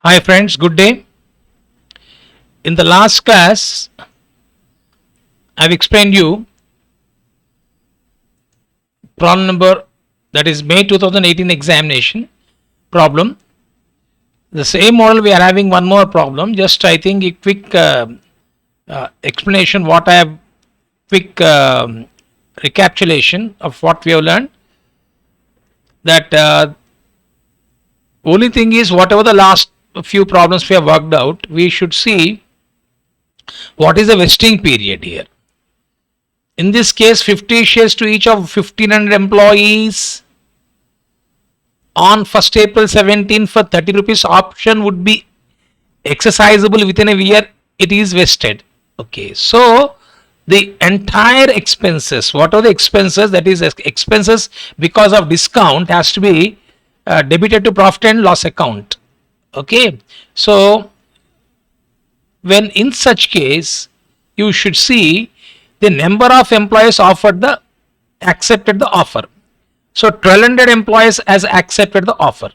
Hi friends, good day. In the last class, I've explained you problem number that is May 2018 examination problem. The same model we are having one more problem. Just I think a quick explanation what I have quick recapitulation of what we have learned. That only thing is whatever the last few problems we have worked out, we should see what is the vesting period here. In this case, 50 shares to each of 1500 employees on 1st April 17 for 30 rupees option would be exercisable within a year. It is vested. Okay, so the entire expenses, what are the expenses, that is expenses because of discount, has to be debited to profit and loss account. Okay, so when in such case you should see the number of employees accepted the offer. So 1200 employees has accepted the offer.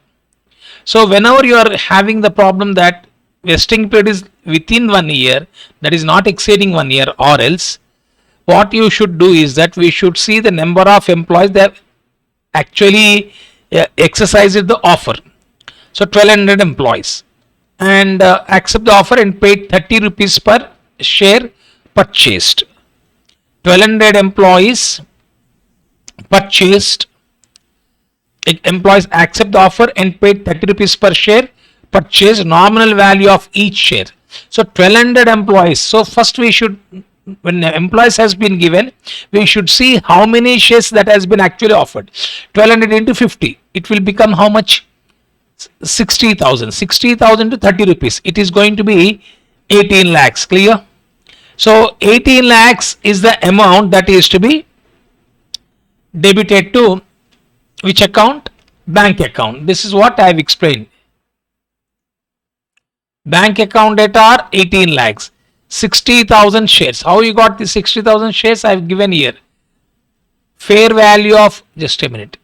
So whenever you are having the problem that vesting period is within 1 year, that is not exceeding 1 year, or else what you should do is that we should see the number of employees that actually exercised the offer. So 1200 employees and accept the offer and paid 30 rupees per share purchased. 1200 employees purchased, employees accept the offer and paid 30 rupees per share purchase, nominal value of each share. So 1200 employees. So first we should, when employees has been given, we should see how many shares that has been actually offered. 1200 into 50, it will become how much? 60,000. 60,000 to 30 rupees. It is going to be 18 lakhs. Clear? So 18 lakhs is the amount that is to be debited to which account? Bank account. This is what I have explained. Bank account debtor 18 lakhs. 60,000 shares. How you got the 60,000 shares? I have given here. Fair value of, just a minute.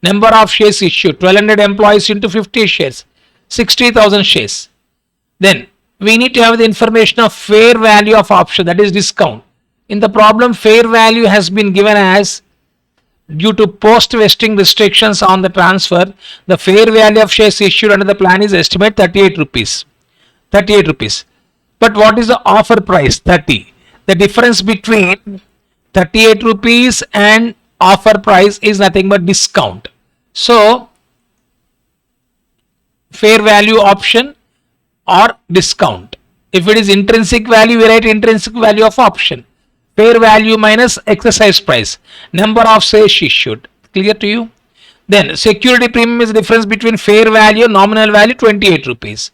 Number of shares issued, 1200 employees into 50 shares, 60,000 shares. Then we need to have the information of fair value of option, that is discount. In the problem, fair value has been given as due to post vesting restrictions on the transfer, the fair value of shares issued under the plan is estimate 38 rupees. 38 rupees. But what is the offer price? 30. The difference between 38 rupees and offer price is nothing but discount. So fair value option or discount. If it is intrinsic value, we write intrinsic value of option. Fair value minus exercise price. Number of shares issued. Clear to you? Then security premium is the difference between fair value and nominal value, 28 rupees.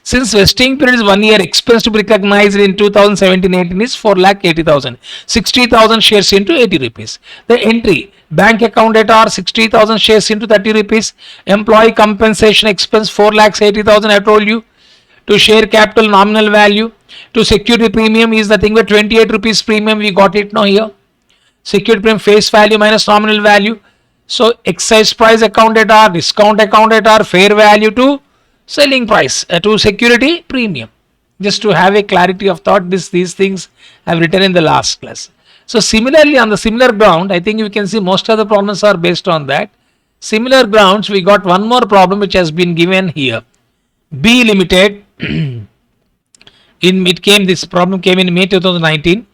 Since vesting period is 1 year, expense to be recognized in 2017-18 is 4,80,000. 60,000 shares into 80 rupees. The entry, bank account debtor 60,000 shares into 30 rupees. Employee compensation expense 4,80,000. I told you. To share capital nominal value. To security premium is the thing where 28 rupees premium, we got it now here. Security premium face value minus nominal value. So excise price account debtor, discount account debtor, fair value to selling price to security premium. Just to have a clarity of thought, these things I have written in the last class. So similarly, on the similar ground, I think you can see most of the problems are based on that. Similar grounds, we got one more problem which has been given here. B Limited, this problem came in May 2019.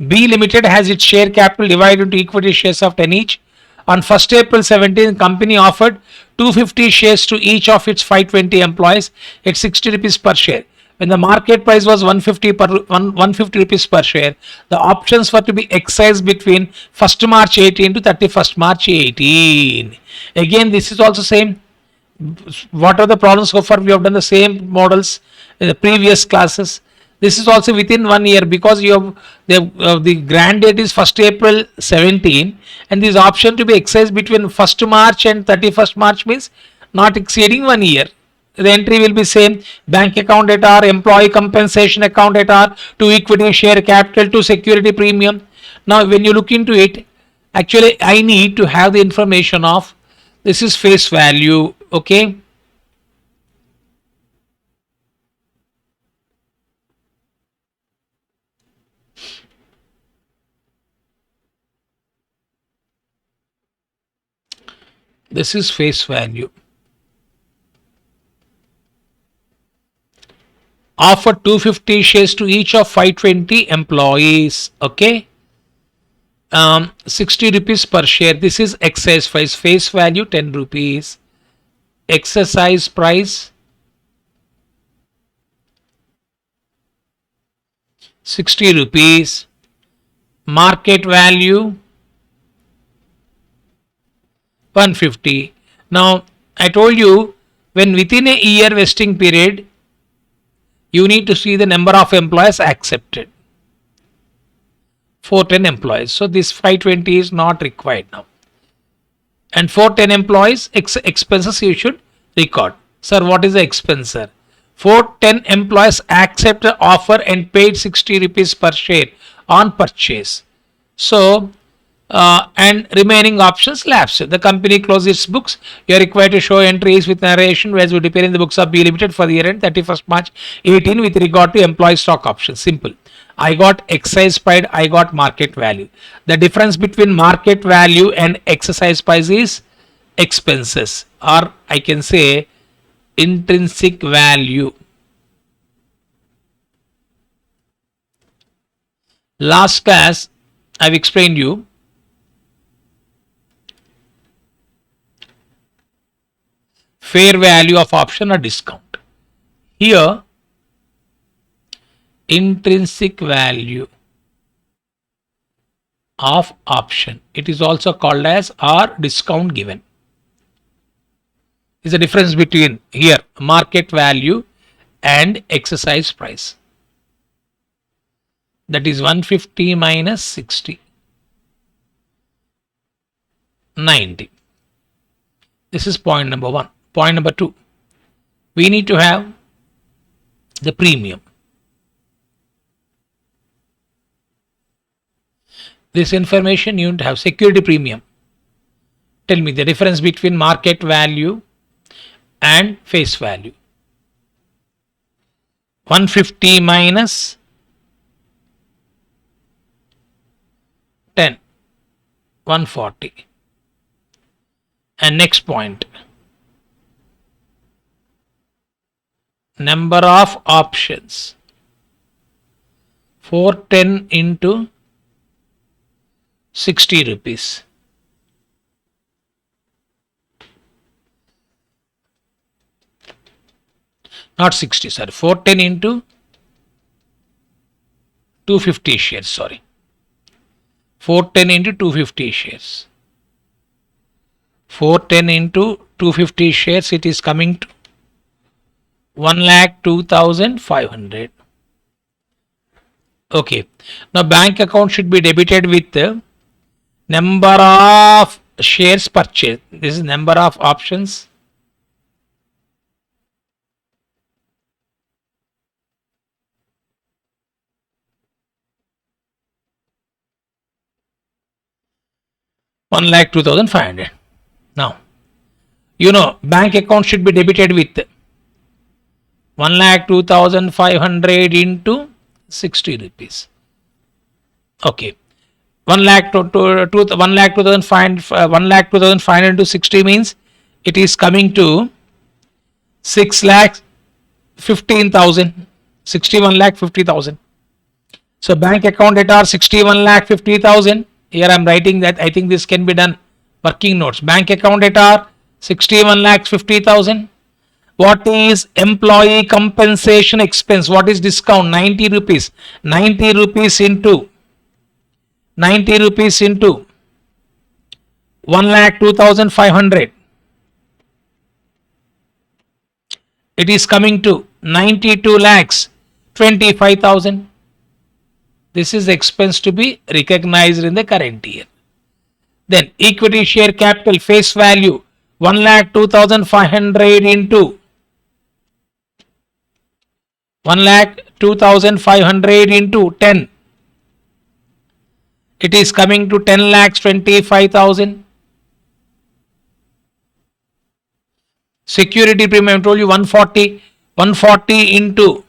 B Limited has its share capital divided into equity shares of 10 each. On 1st April 17, company offered 250 shares to each of its 520 employees at 60 rupees per share. When the market price was 150 rupees per share, the options were to be exercised between 1st March 18 to 31st March 18. Again, this is also same. What are the problems so far? We have done the same models in the previous classes. This is also within 1 year because you have the grant date is 1st April 17 and this option to be exercised between 1st March and 31st March means not exceeding 1 year. The entry will be same. Bank account debtor, employee compensation account debtor, to equity share capital, to security premium. Now when you look into it, actually I need to have the information of this is face value. Okay, This is face value. Offer 250 shares to each of 520 employees. Okay. 60 rupees per share. This is exercise price. Face value 10 rupees. Exercise price 60 rupees. Market value 150. Now I told you, when within a year vesting period, you need to see the number of employees accepted. 410 employees. So this 520 is not required now. And 410 employees, expenses you should record. Sir, what is the expense, sir? 410 employees accept the offer and paid 60 rupees per share on purchase. So, and remaining options lapse. The company closes its books. You are required to show entries with narration as would appear in the books of B Limited for the year end 31st March 18 with regard to employee stock options. Simple. I got exercise price, I got market value. The difference between market value and exercise price is expenses, or I can say intrinsic value. Last class, I've explained you fair value of option or discount. Here, intrinsic value of option, it is also called as or discount given, is the difference between here market value and exercise price. That is 150 minus 60, 90. This is point number 1. Point number 2, we need to have the premium. This information you need to have security premium. Tell me the difference between market value and face value. 150 minus 10, 140. And next point, number of options, 410 into 60 rupees. Not 60, sorry, 410 into 250 shares, sorry. 410 into 250 shares. 410 into 250 shares, it is coming to 1,02,500. Okay. Now bank account should be debited with the number of shares purchased. This is number of options. One lakh 2,500. Now, you know, bank account should be debited with 1,02,500 into 60 rupees. Okay. 1,02,500 into 60 means it is coming to 6,15,000. 61,50,000. So bank account at our 61,50,000. Here I am writing that. I think this can be done. Working notes. Bank account at our 61,50,000. What is employee compensation expense? What is discount? 90 rupees. 90 rupees into 1,02,500. It is coming to 92,25,000. This is expense to be recognized in the current year. Then equity share capital face value 1,02,500 into 1,02,500 into 10. It is coming to 10,25,000. Security premium, I told you 140 into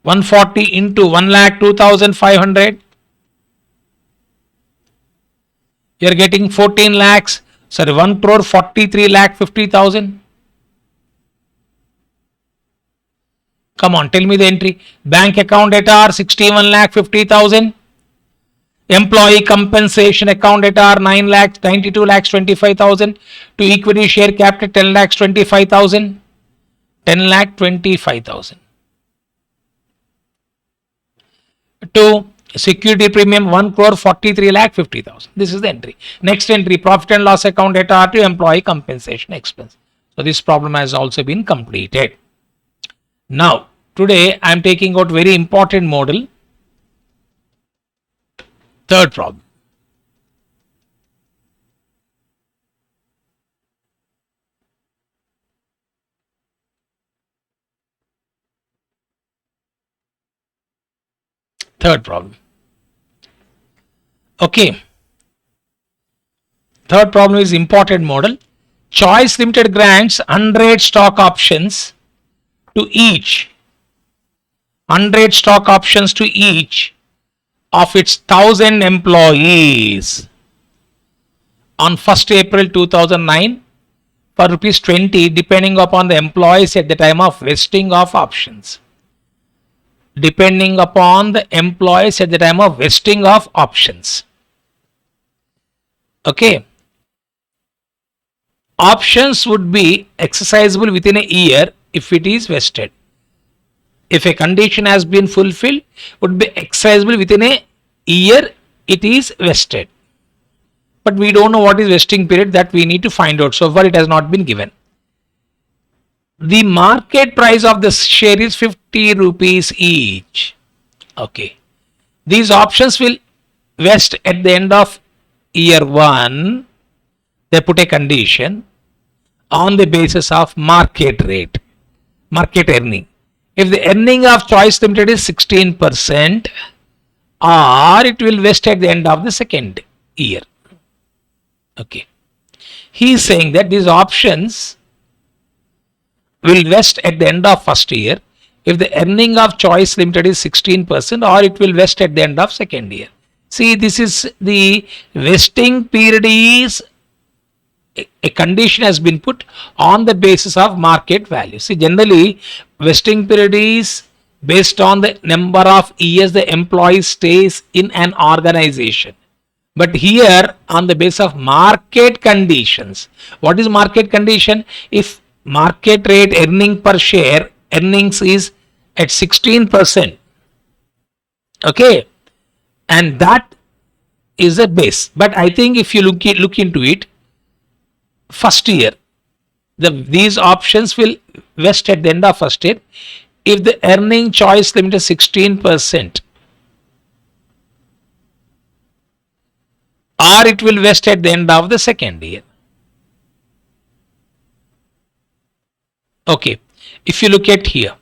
1,02,500. You are getting 14 lakhs, sorry, 1 crore 43 lakh 50,000. Come on, tell me the entry. Bank account at R 61 lakh 50,000. Employee compensation account at R 9 lakhs 92 lakhs 25,000. To equity share capital 10 lakhs 25,000. 10 lakh 25,000. To security premium 1 crore 43 lakh 50,000. This is the entry. Next entry, profit and loss account at R to employee compensation expense. So this problem has also been completed. Now today I am taking out very important model. Third problem. Third problem. Okay. Third problem is important model. Choice Limited grants 100 stock options to each. 100 stock options to each of its 1000 employees on 1st April 2009 for rupees 20 depending upon the employees at the time of vesting of options. Depending upon the employees at the time of vesting of options. Okay. Options would be exercisable within a year if it is vested. If a condition has been fulfilled, would be exercisable within a year it is vested. But we don't know what is vesting period, that we need to find out. So far it has not been given. The market price of the share is 50 rupees each. Okay. These options will vest at the end of year 1. They put a condition on the basis of market rate, market earning. If the earning of Choice Limited is 16%, or it will vest at the end of the second year. Okay. He is saying that these options will vest at the end of first year if the earning of Choice Limited is 16%, or it will vest at the end of second year. See, this is the vesting period is a condition has been put on the basis of market value. See, generally vesting period is based on the number of years the employee stays in an organization. But here on the basis of market conditions. What is market condition? If market rate earning per share earnings is at 16%. Okay. And that is a base. But I think if you look into it, first year, these options will vest at the end of first year if the earning Choice limit is 16%, or it will vest at the end of the second year. Okay, if you look at here,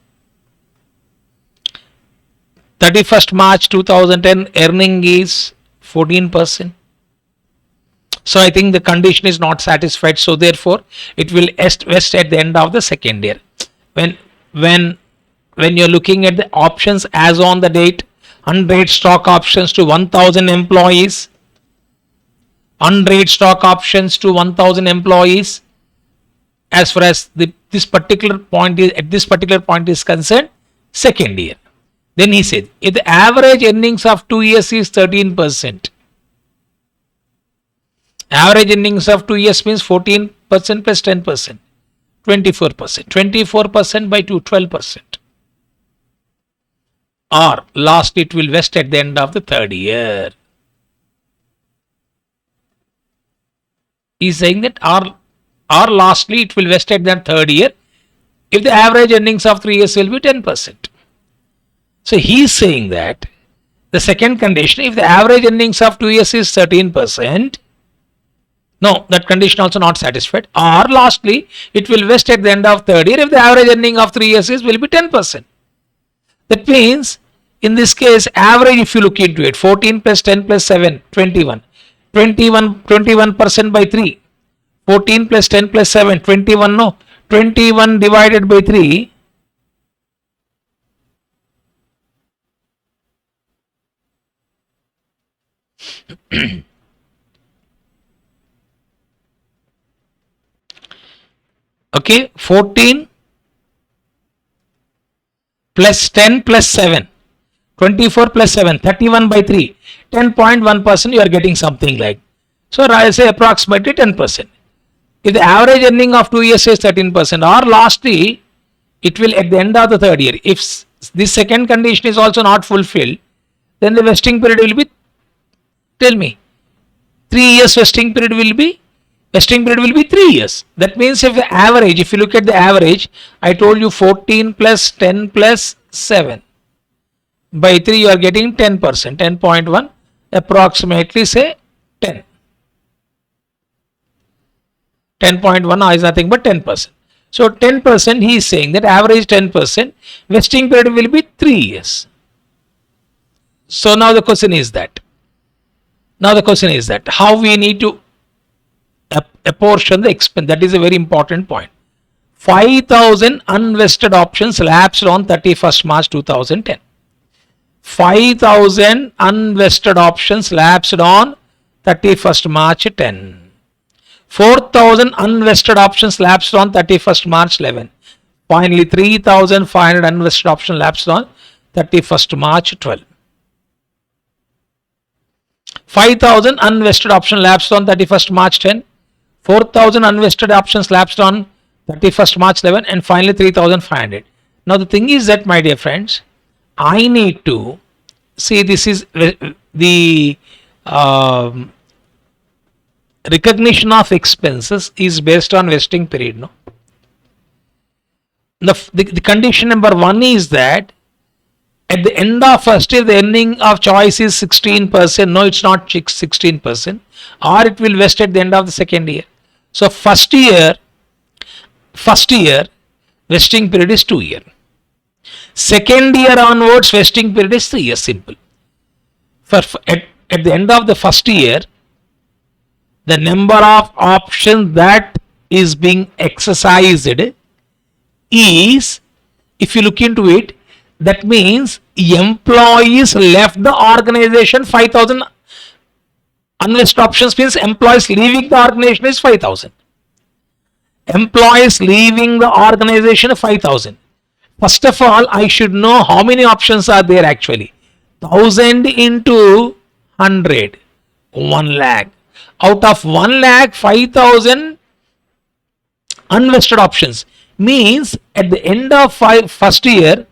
31st March 2010 earning is 14%. So I think the condition is not satisfied. So therefore, it will vest at the end of the second year. When you're looking at the options as on the date, 100 stock options to 1000 employees, 100 stock options to 1000 employees, as far as this particular point is concerned, second year. Then he said, if the average earnings of 2 years is 13%, average earnings of 2 years means 14% plus 10%, 24%. 24% by 2, 12%. Or last it will vest at the end of the third year. He is saying that or lastly it will vest at the third year if the average earnings of 3 years will be 10%. So he is saying that the second condition, if the average earnings of 2 years is 13%, no, that condition also not satisfied. Or lastly, it will vest at the end of third year if the average earning of 3 years will be 10%. That means, in this case, average if you look into it, 14 plus 10 plus 7, 21. 21% by 3. 14 plus 10 plus 7, 21, no. 21 divided by 3. Okay, 14 plus 10 plus 7, 24 plus 7, 31 by 3, 10.1% you are getting something like. So I say approximately 10%. If the average earning of 2 years is 13%, or lastly, it will at the end of the third year. If this second condition is also not fulfilled, then the vesting period will be, tell me, 3 years vesting period will be 3 years. That means if the average, if you look at the average, I told you 14 plus 10 plus 7 by 3, you are getting 10%, 10.1, approximately say 10. 10.1 is nothing but 10%. So 10%, he is saying that average 10%, vesting period will be 3 years. So now the question is that, how we need to apportion the expense. That is a very important point. 5,000 unvested options lapsed on 31st March 2010. 5,000 unvested options lapsed on 31st March 10. 4,000 unvested options lapsed on 31st March 11. Finally, 3,500 unvested options lapsed on 31st March 12. 5,000 unvested options lapsed on 31st March 10. 4,000 unvested options lapsed on 31st March 11, and finally 3,500. Now the thing is that, my dear friends, I need to see, this is the recognition of expenses is based on vesting period. No, the condition number 1 is that at the end of first year the earning of choice is 16%. No, it's not 16%, or it will vest at the end of the second year. So first year vesting period is 2 years. Second year onwards vesting period is 3 years. Simple. At the end of the first year, the number of options that is being exercised is, if you look into it, that means employees left the organization 5,000. Unvested options means employees leaving the organization is 5,000. Employees leaving the organization 5,000. First of all, I should know how many options are there actually. 1,000 into 100, 1 lakh. Out of 1 lakh, 5,000 unvested options means at the end of first year,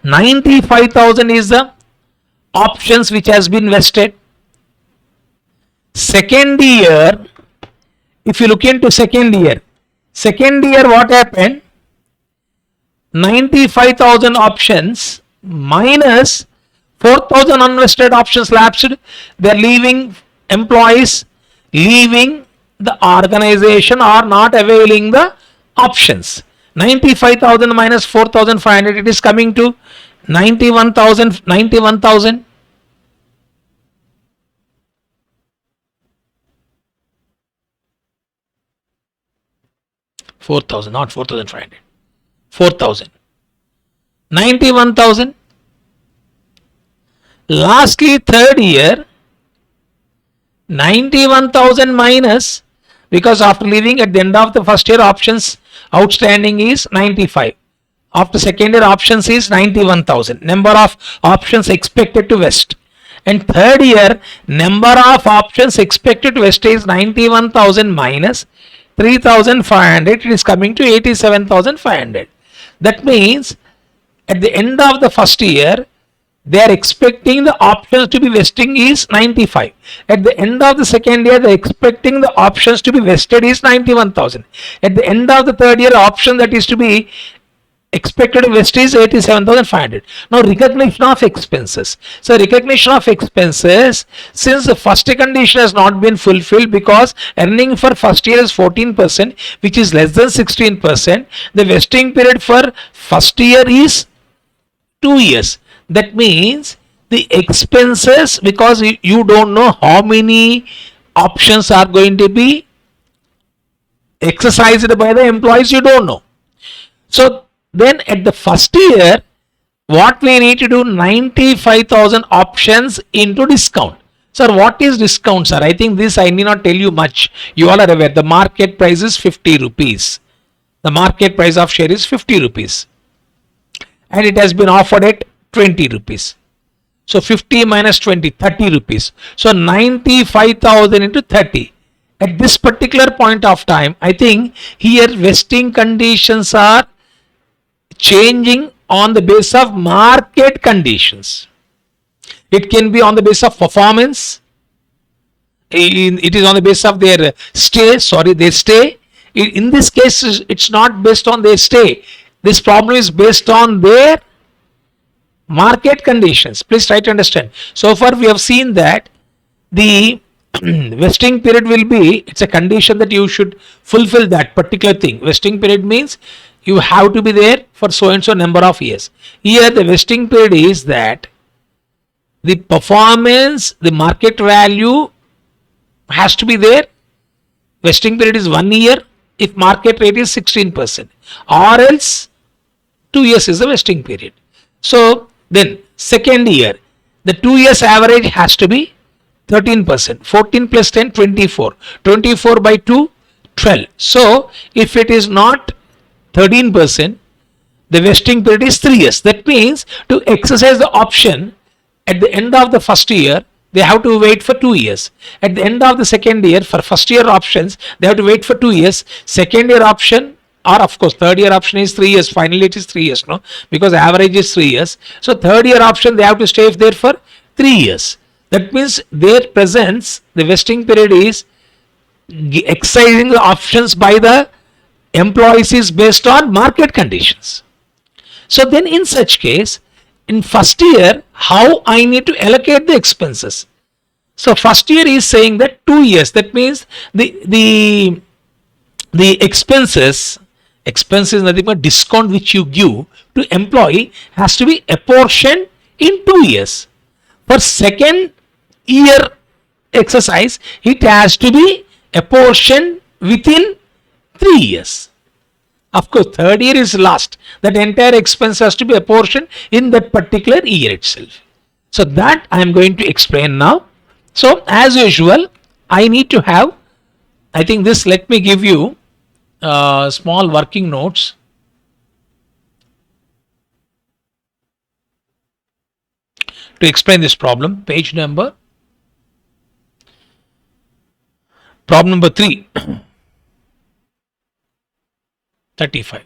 95,000 is the options which has been vested. Second year, if you look into second year what happened? 95,000 options minus 4,000 unvested options lapsed. They are leaving, employees leaving the organization or not availing the options. 95,000 minus 4,500, it is coming to 91,000. 4,000, not 4,500. 4,000. 91,000. Lastly, third year, 91,000 minus, because after leaving at the end of the first year, options outstanding is 95. After second year, options is 91,000. Number of options expected to vest. And third year, number of options expected to vest is 91,000 minus 3,500. It is coming to 87,500. That means at the end of the first year, they are expecting the options to be vesting is 95. At the end of the second year, they are expecting the options to be vested is 91,000. At the end of the third year, option that is to be expected to vest is 87,500. Now recognition of expenses. So recognition of expenses, since the first condition has not been fulfilled because earning for first year is 14%, which is less than 16%. The vesting period for first year is 2 years. That means the expenses, because you don't know how many options are going to be exercised by the employees, you don't know. So then at the first year, what we need to do, 95,000 options into discount. Sir, what is discount, sir? I think this I need not tell you much. You all are aware. The market price is 50 rupees. The market price of share is 50 rupees. And it has been offered at 20 rupees. So 50 minus 20, 30 rupees. So 95,000 into 30. At this particular point of time, I think here vesting conditions are changing on the basis of market conditions. It can be on the basis of performance. It is on the basis of their stay. Sorry, their stay. In this case, it's not based on their stay. This problem is based on their market conditions. Please try to understand. So far, we have seen that the vesting period will be, it's a condition that you should fulfill that particular thing. Vesting period means you have to be there for so and so number of years. Here, the vesting period is that the performance, the market value has to be there. Vesting period is 1 year if market rate is 16%, or else 2 years is the vesting period. So then second year, the 2 years average has to be 13%. 14 plus 10, 24. 24 by 2, 12. So if it is not 13%, the vesting period is 3 years. That means to exercise the option at the end of the first year, they have to wait for 2 years. At the end of the second year, for first year options, they have to wait for 2 years. Second year option, or of course third year option is 3 years. Finally it is 3 years, no, because average is 3 years. So third year option, they have to stay there for 3 years. That means their presence, the vesting period is exercising the options by the employees is based on market conditions. So then in such case, in first year, how I need to allocate the expenses? So first year is saying that 2 years. That means the expenses is nothing but discount which you give to employee has to be apportioned in 2 years. For second year exercise, it has to be apportioned within 3 years. Of course, third year is last. That entire expense has to be apportioned in that particular year itself. So that I am going to explain now. So as usual, I need to have, I think this, let me give you small working notes. To explain this problem, page number, problem number 3. 35.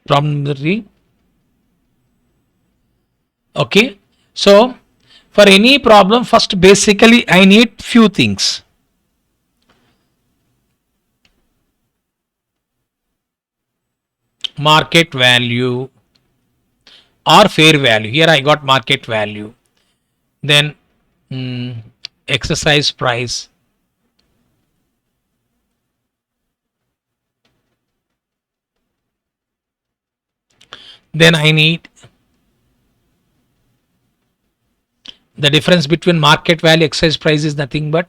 Problem number 3. Okay. So for any problem, first basically I need few things. Market value or fair value. Here I got market value. Then exercise price. Then I need the difference between market value, exercise price is nothing but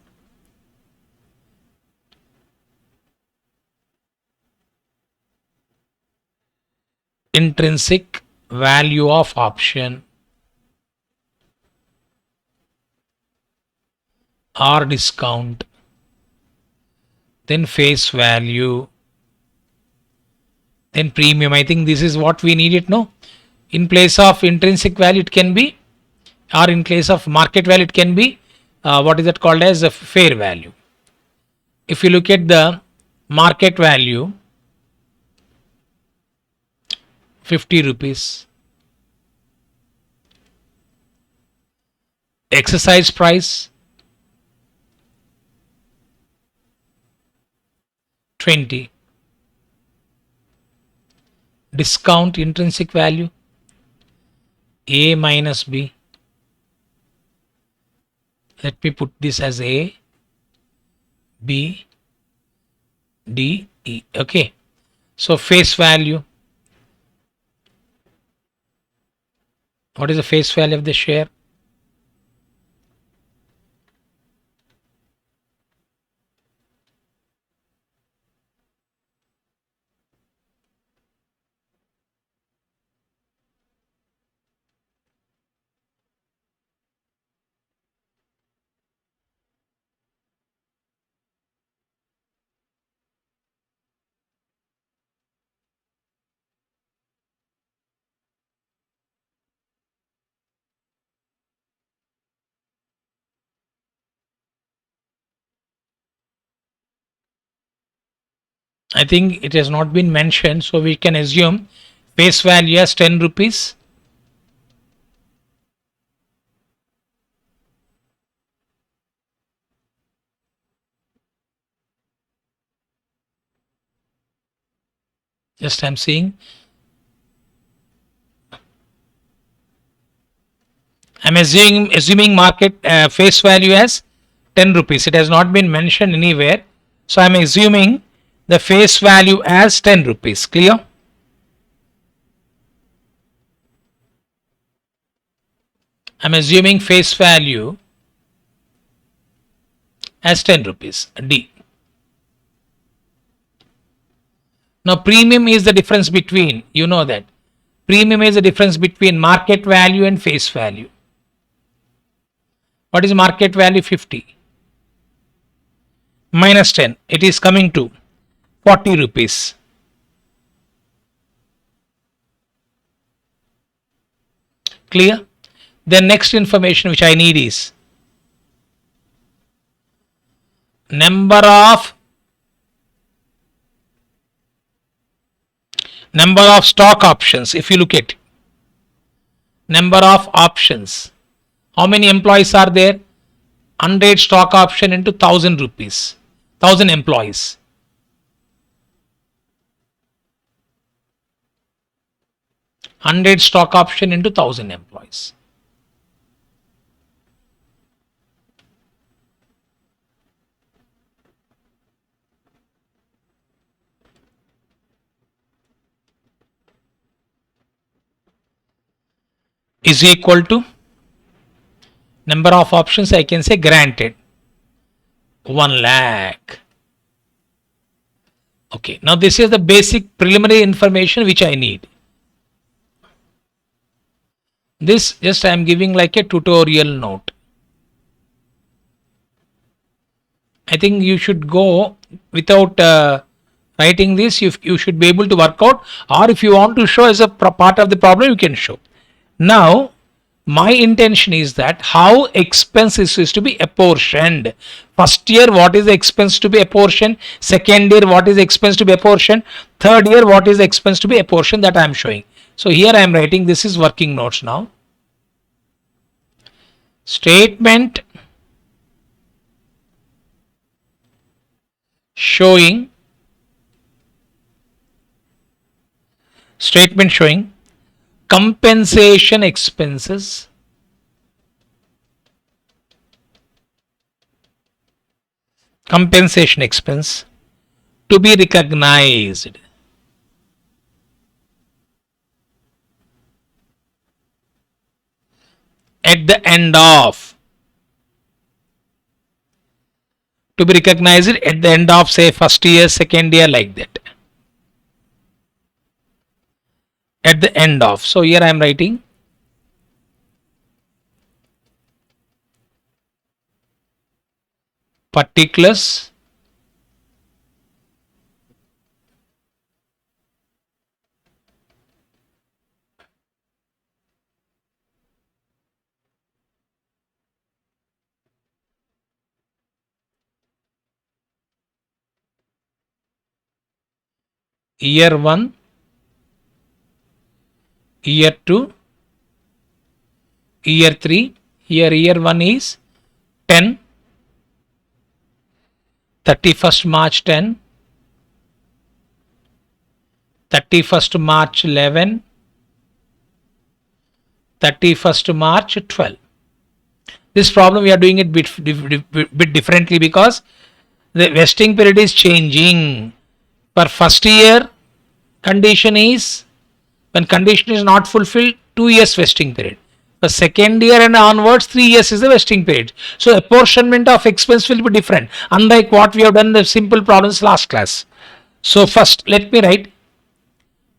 intrinsic value of option or discount, then face value, then premium. I think this is what we need it, no? In place of intrinsic value it can be, or in place of market value it can be, what is that called as a fair value. If you look at the market value, 50 rupees, exercise price 20, discount intrinsic value A minus B. Let me put this as A, B, D, E. Okay. So face value. What is the face value of the share? I think it has not been mentioned, so we can assume face value as 10 rupees. Just I'm seeing. I'm assuming market face value as 10 rupees. It has not been mentioned anywhere. So I'm assuming the face value as 10 rupees. Clear? I'm assuming face value as 10 rupees. D. Now premium is the difference between, you know that. Premium is the difference between market value and face value. What is market value? 50. Minus 10. It is coming to 40 rupees. Clear? The next information which I need is number of stock options. If you look at number of options, how many employees are there? 100 stock option into 1000 rupees, 1000 employees. Hundred stock option into 1000 employees. Is equal to number of options. I can say granted 1 lakh. Okay, now this is the basic preliminary information which I need. This just I am giving like a tutorial note. I think you should go without writing this. You should be able to work out, or if you want to show as a part of the problem, you can show. Now my intention is that how expenses is to be apportioned. First year, what is the expense to be apportioned? Second year, what is the expense to be apportioned? Third year, what is the expense to be apportioned? That I am showing. So here I am writing, this is working notes now. Statement showing compensation expenses to be recognized at the end of say first year, second year, like that. At the end of. So here I am writing particulars year 1, year 2, year 3. Here year 1 is 10, 31st March 10, 31st March 11, 31st March 12. This problem we are doing it bit differently because the vesting period is changing. For first year, condition is, when condition is not fulfilled, 2 years vesting period. For second year and onwards, 3 years is the vesting period. So apportionment of expense will be different, unlike what we have done in the simple problems last class. So first, let me write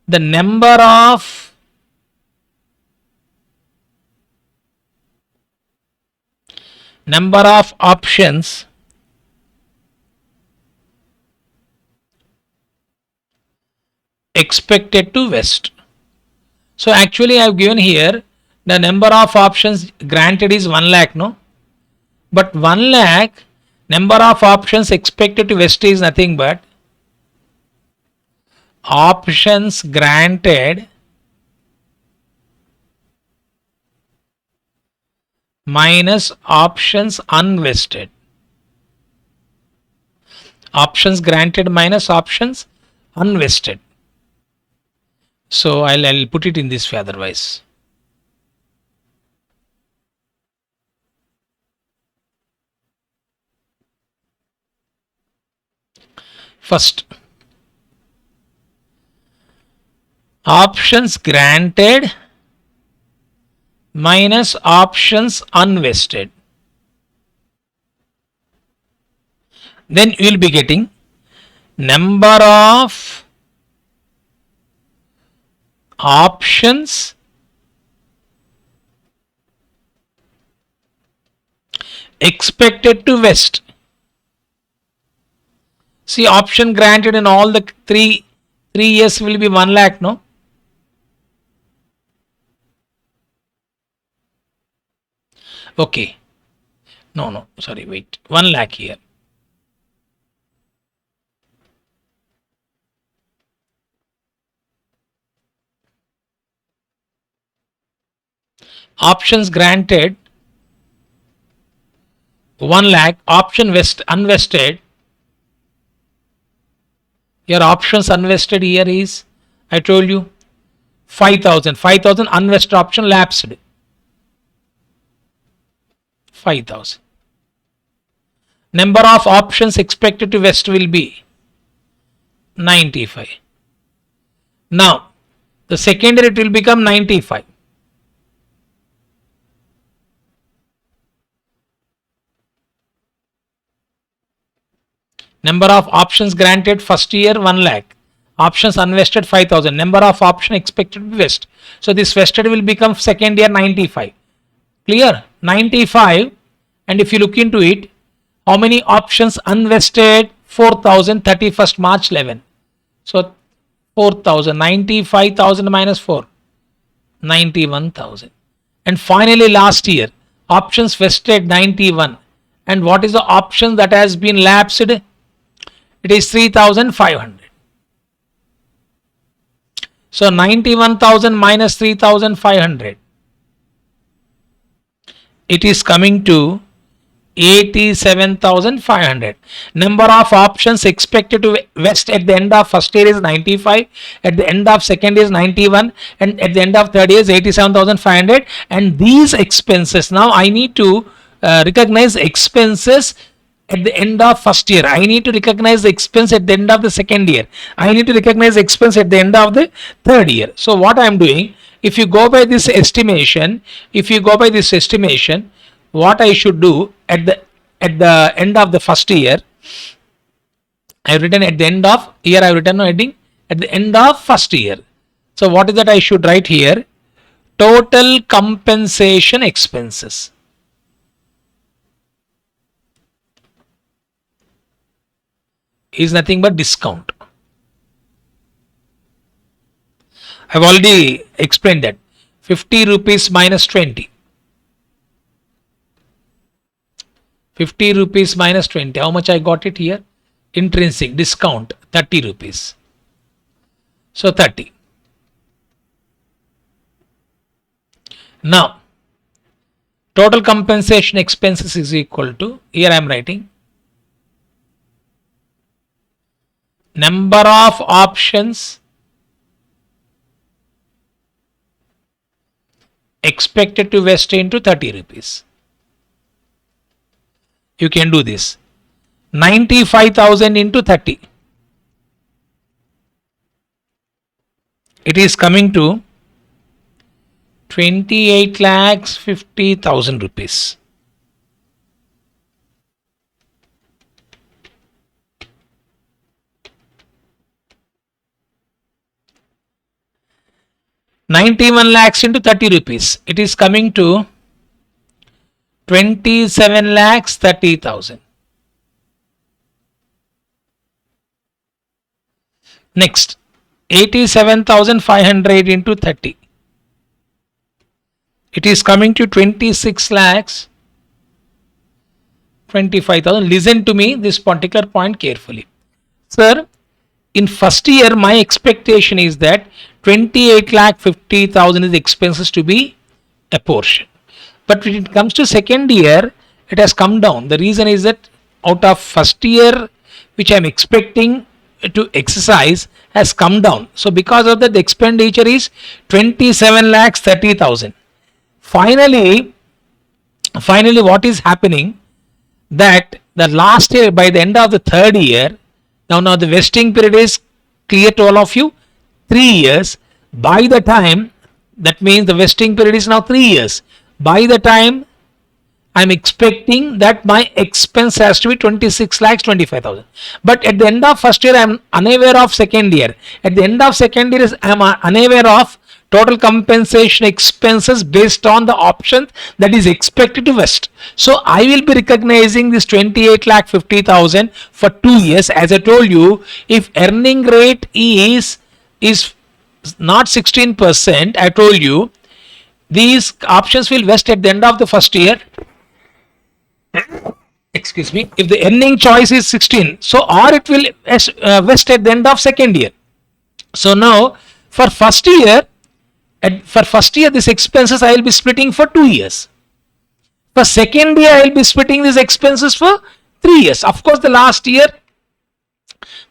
the number of options expected to vest. So actually I have given here the number of options granted is 1 lakh, no? But 1 lakh number of options expected to vest is nothing but options granted minus options unvested. Options granted minus options unvested. So I'll put it in this way otherwise. First, options granted minus options unvested. Then you will be getting number of options expected to vest. See, option granted in all the three years will be 1 lakh, no? Okay. No, sorry, wait. 1 lakh here. Options granted 1 lakh, option unvested. Your options unvested here is, I told you, 5,000. 5,000 unvested option lapsed. 5,000. Number of options expected to vest will be 95. Now, the second year it will become 95. Number of options granted first year 1 lakh. Options unvested 5,000. Number of option expected to vest. So this vested will become second year 95. Clear? 95. And if you look into it, how many options unvested? 4,000, 31st March 11. So 4,000, 95,000 minus 4, 91,000. And finally last year, options vested 91. And what is the option that has been lapsed? It is 3,500. So 91,000 minus 3,500. It is coming to 87,500. Number of options expected to vest at the end of first year is 95, at the end of second is 91, and at the end of third year is 87,500. And these expenses, now I need to recognize expenses at the end of first year. I need to recognize the expense at the end of the second year. I need to recognize the expense at the end of the third year. So what I am doing, if you go by this estimation, what I should do at the end of the first year, I have written at the end of year, I have written heading at the end of first year. So what is that I should write here? Total compensation expenses. Is nothing but discount. I have already explained that. 50 rupees minus 20. 50 rupees minus 20. How much I got it here? Intrinsic discount 30 rupees. So 30. Now, total compensation expenses is equal to, here I am writing, number of options expected to vest into 30 rupees. You can do this. 95,000 into 30. It is coming to 28 lakhs 50,000 rupees. $91 lakhs into 30 rupees. It is coming to 27 lakhs 30,000. Next, 87,500 into 30. It is coming to 26 lakhs 25,000. Listen to me this particular point carefully. Sir, in first year my expectation is that 28,50,000 is expenses to be a portion. But when it comes to second year, it has come down. The reason is that out of first year, which I am expecting to exercise, has come down. So because of that, the expenditure is 27,30,000. Finally, what is happening, that the last year, by the end of the third year, now the vesting period is clear to all of you, 3 years. By the time, that means the vesting period is now 3 years. By the time I'm expecting that my expense has to be 26,25,000. But at the end of first year, I'm unaware of second year. At the end of second year, I'm unaware of total compensation expenses based on the option that is expected to vest. So I will be recognizing this 28,50,000 for 2 years. As I told you, if earning rate is not 16%, I told you these options will vest at the end of the first year. Excuse me. If the earning choice is 16, so or it will vest at the end of second year. So now for first year, this expenses I will be splitting for 2 years. For second year, I will be splitting these expenses for 3 years. Of course, the last year,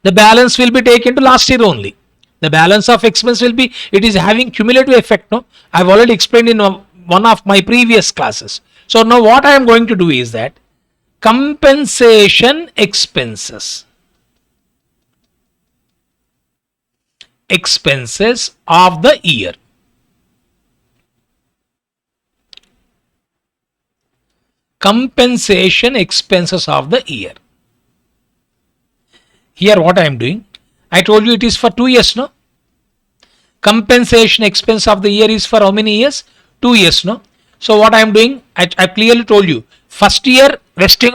the balance will be taken to last year only. The balance of expense will be, it is having cumulative effect. No, I have already explained in one of my previous classes. So now what I am going to do is that compensation expenses of the year. Compensation expenses of the year. Here what I am doing, I told you it is for 2 years, no? Compensation expense of the year is for how many years? 2 years, no? So what I am doing, I clearly told you, first year vesting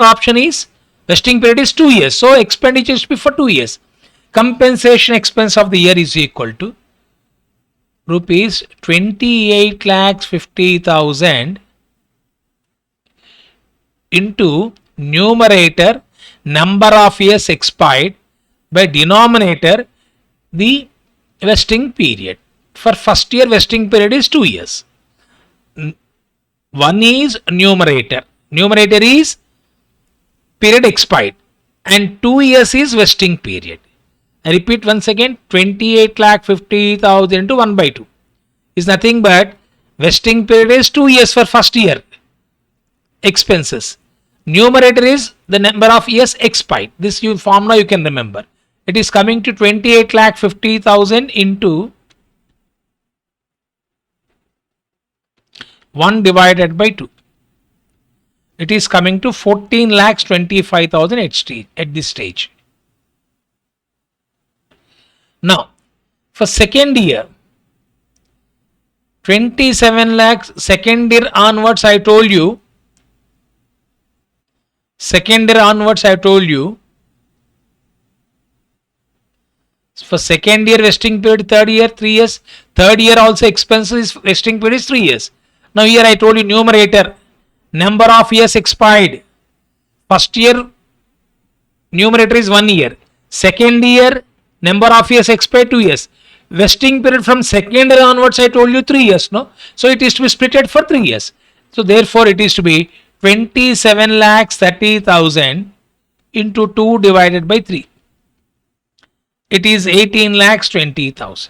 period is 2 years. So expenditure should be for 2 years. Compensation expense of the year is equal to rupees 28,50,000 into numerator number of years expired by denominator the vesting period. For first year vesting period is 2 years. One is numerator. Numerator is period expired and 2 years is vesting period. I repeat once again, 28,50,000 into 1 by 2 is nothing but vesting period is 2 years for first year expenses. Numerator is the number of years expired. This formula you can remember. It is coming to 28,50,000 into 1 divided by 2. It is coming to 14,25,000 at this stage. Now, for second year, 27 lakhs, second year onwards I told you, for second year vesting period, third year 3 years, third year also expenses vesting period is 3 years. Now here I told you numerator, number of years expired. First year numerator is 1 year. Second year number of years expired 2 years. Vesting period from second year onwards I told you 3 years. No, so it is to be splitted for 3 years. So therefore it is to be 27,30,000 into 2 divided by 3. It is 18,20,000.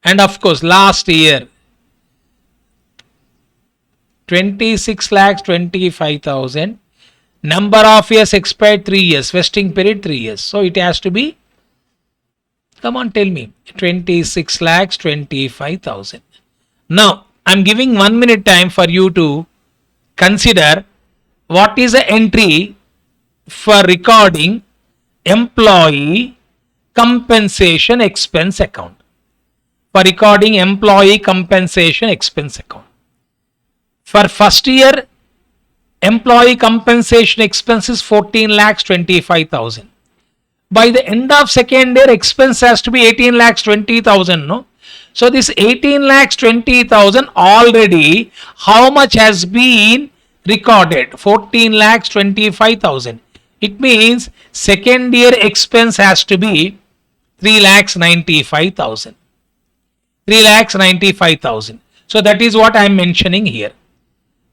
And of course last year 26,25,000, number of years expired 3 years, vesting period 3 years. So it has to be, come on tell me, 26,25,000. Now I am giving 1 minute time for you to consider what is the entry for recording employee compensation expense account. For recording employee compensation expense account. For first year, employee compensation expense is 14,25,000. By the end of second year, expense has to be 18,20,000, no? So this 18,20,000 already, how much has been recorded? 14,25,000. It means second year expense has to be 3,95,000. 3,95,000. So that is what I am mentioning here.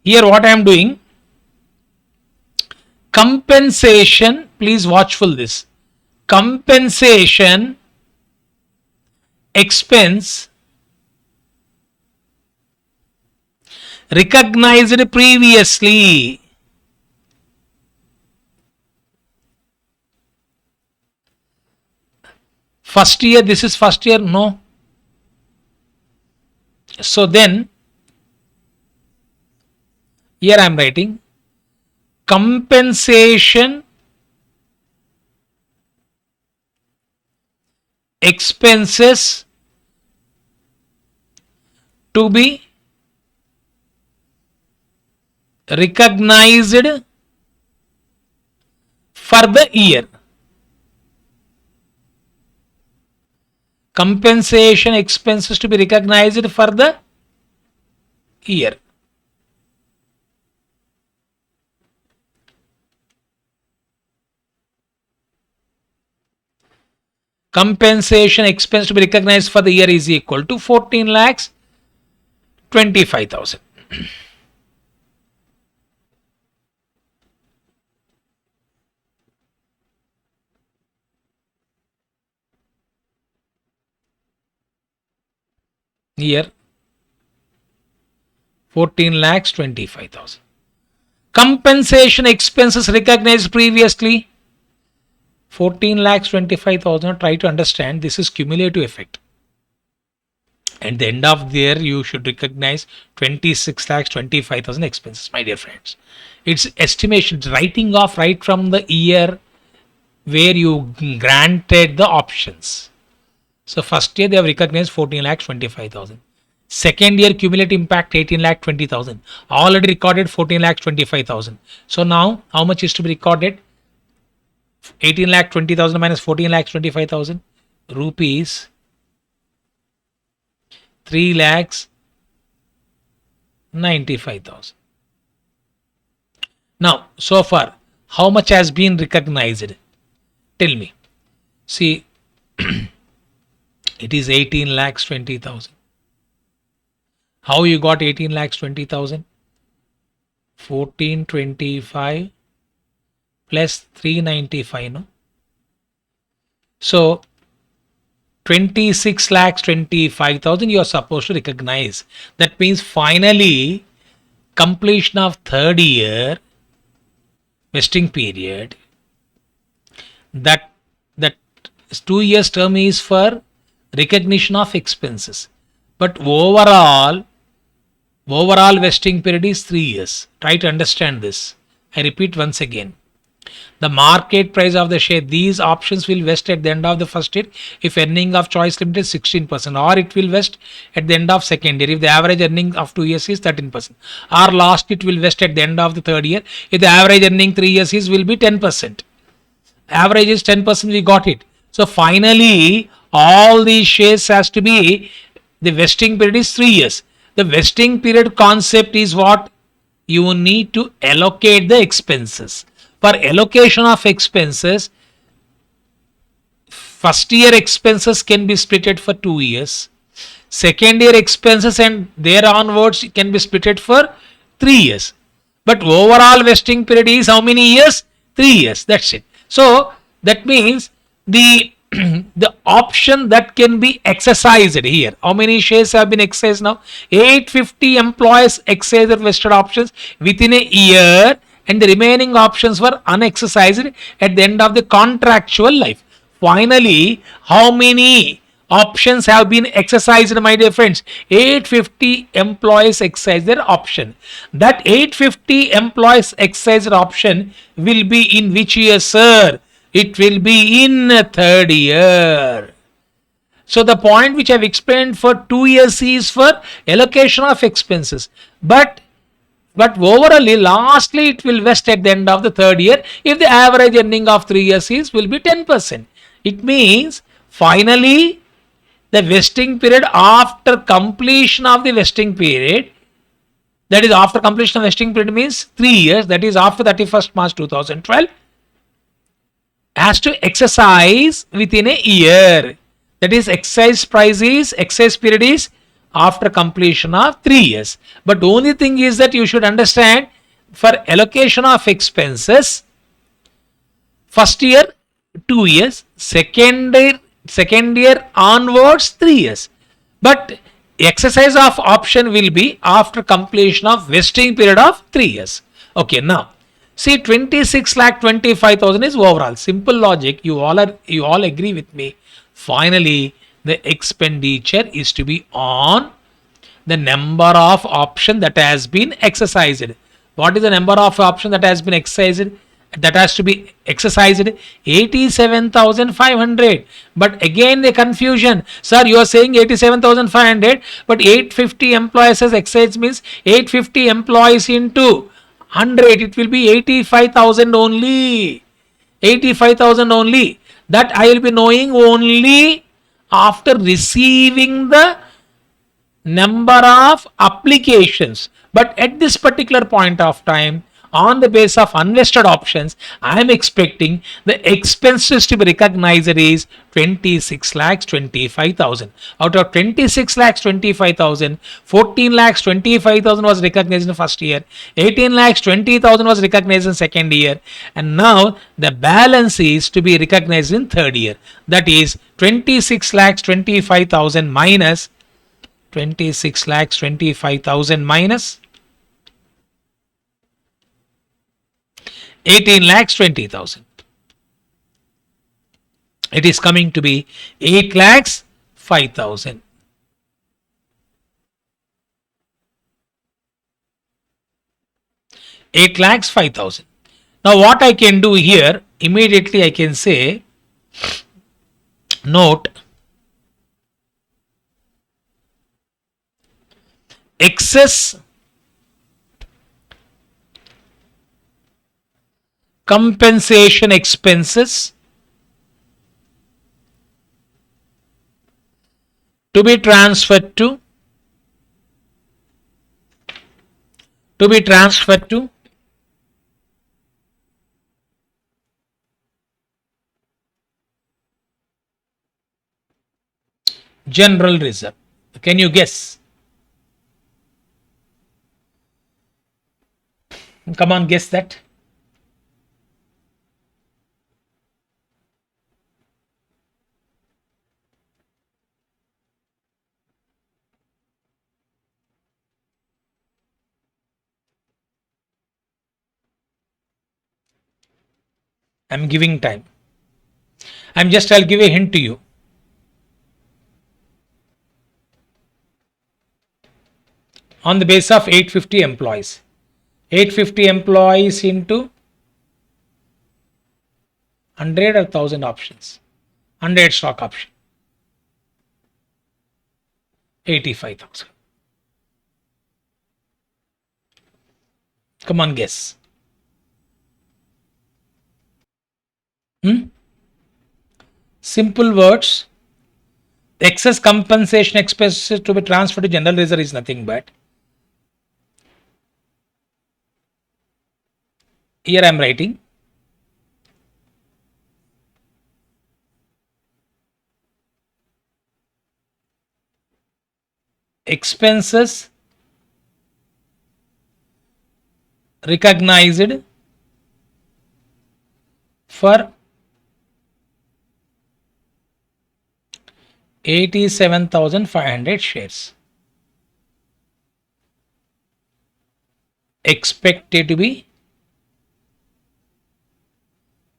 Here what I am doing, compensation, please watchful this. Compensation expense recognized previously. First year, this is first year, no. So then, here I am writing compensation expenses to be recognized for the year. Compensation expenses to be recognized for the year. Compensation expense to be recognized for the year is equal to 14 lakhs 25,000. Here 14 lakhs 25,000. Compensation expenses recognized previously 14 lakhs 25,000. Try to understand, this is cumulative effect. At the end of the year, you should recognize 26 lakhs 25,000 expenses, my dear friends. It's estimation, writing off right from the year where you granted the options. So first year they have recognized 14 lakhs 25,000. Second year cumulative impact 18 lakh 20,000. Already recorded 14 lakhs 25,000. So now how much is to be recorded? 18 lakh 20,000 minus 14 lakhs 25,000 rupees 3 lakhs 95,000. Now so far how much has been recognized? Tell me. See, it is 18 lakhs 20,000. How you got 18 lakhs 20,000? 1425 plus 395, no? So 26 lakhs 25,000 you are supposed to recognize. That means finally completion of third year vesting period, that 2 years term is for recognition of expenses, but overall vesting period is 3 years. Try to understand this. I repeat once again. The market price of the share, these options will vest at the end of the first year if earning of choice limit is 16%, or it will vest at the end of second year if the average earning of 2 years is 13%, or last it will vest at the end of the third year if the average earning 3 years is will be 10%. Average is 10%, we got it. So finally all these shares has to be, the vesting period is 3 years. The vesting period concept is what? You need to allocate the expenses. For allocation of expenses, first year expenses can be splitted for 2 years. Second year expenses and there onwards can be splitted for 3 years. But overall vesting period is how many years? 3 years. That's it. So that means the the option that can be exercised here. How many shares have been exercised now? 850 employees exercised vested options within a year, and the remaining options were unexercised at the end of the contractual life. Finally, how many options have been exercised, my dear friends? 850 employees exercise their option. That 850 employees exercise option will be in which year, sir? It will be in third year. So the point which I have explained for 2 years is for allocation of expenses. But overall, lastly, it will vest at the end of the third year if the average earning of 3 years is will be 10%. It means finally the vesting period after completion of the vesting period, that is after completion of vesting period means 3 years, that is after 31st March 2012. has to exercise within a year. That is, exercise period is after completion of 3 years. But only thing is that you should understand, for allocation of expenses, first year 2 years, second year onwards 3 years. But exercise of option will be after completion of vesting period of 3 years. Okay, now see, 26 lakh 25,000 is overall. Simple logic. You all agree with me. Finally, the expenditure is to be on the number of option that has been exercised. What is the number of option that has been exercised? That has to be exercised 87,500. But again, the confusion, sir, you are saying 87,500, but 850 employees as exercise means 850 employees into 100, it will be 85,000 only. 85,000 only. That I will be knowing only after receiving the number of applications. But at this particular point of time, on the base of unvested options, I am expecting the expenses to be recognized is 26 lakhs 25,000. Out of 26 lakhs 25,000, 14 lakhs 25,000 was recognized in the first year, 18 lakhs 20,000 was recognized in second year, and now the balance is to be recognized in third year. That is 26 lakhs 25,000 minus 26 lakhs 25,000 minus 18 lakhs 20,000. It is coming to be 8 lakhs 5,000. Now what I can do here, immediately I can say, note excess compensation expenses to be transferred to general reserve. Can you guess? Come on, guess that. I'm giving time. I'll give a hint to you. On the base of 850 employees. 850 employees into 100 or 1000 options. 100 stock option. 85,000. Come on, guess. Simple words. Excess compensation expenses to be transferred to general reserve is nothing but, here I am writing expenses recognized for 87,500 shares expected to be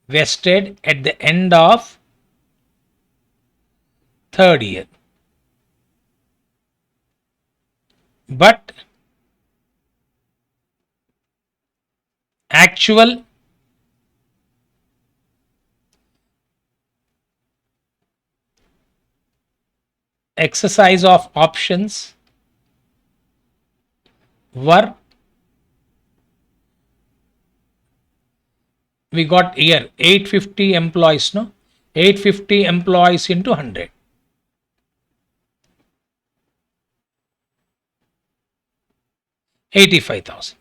vested at the end of third year. But actual exercise of options were, we got here 850 employees, no? 850 employees into 100. 85,000.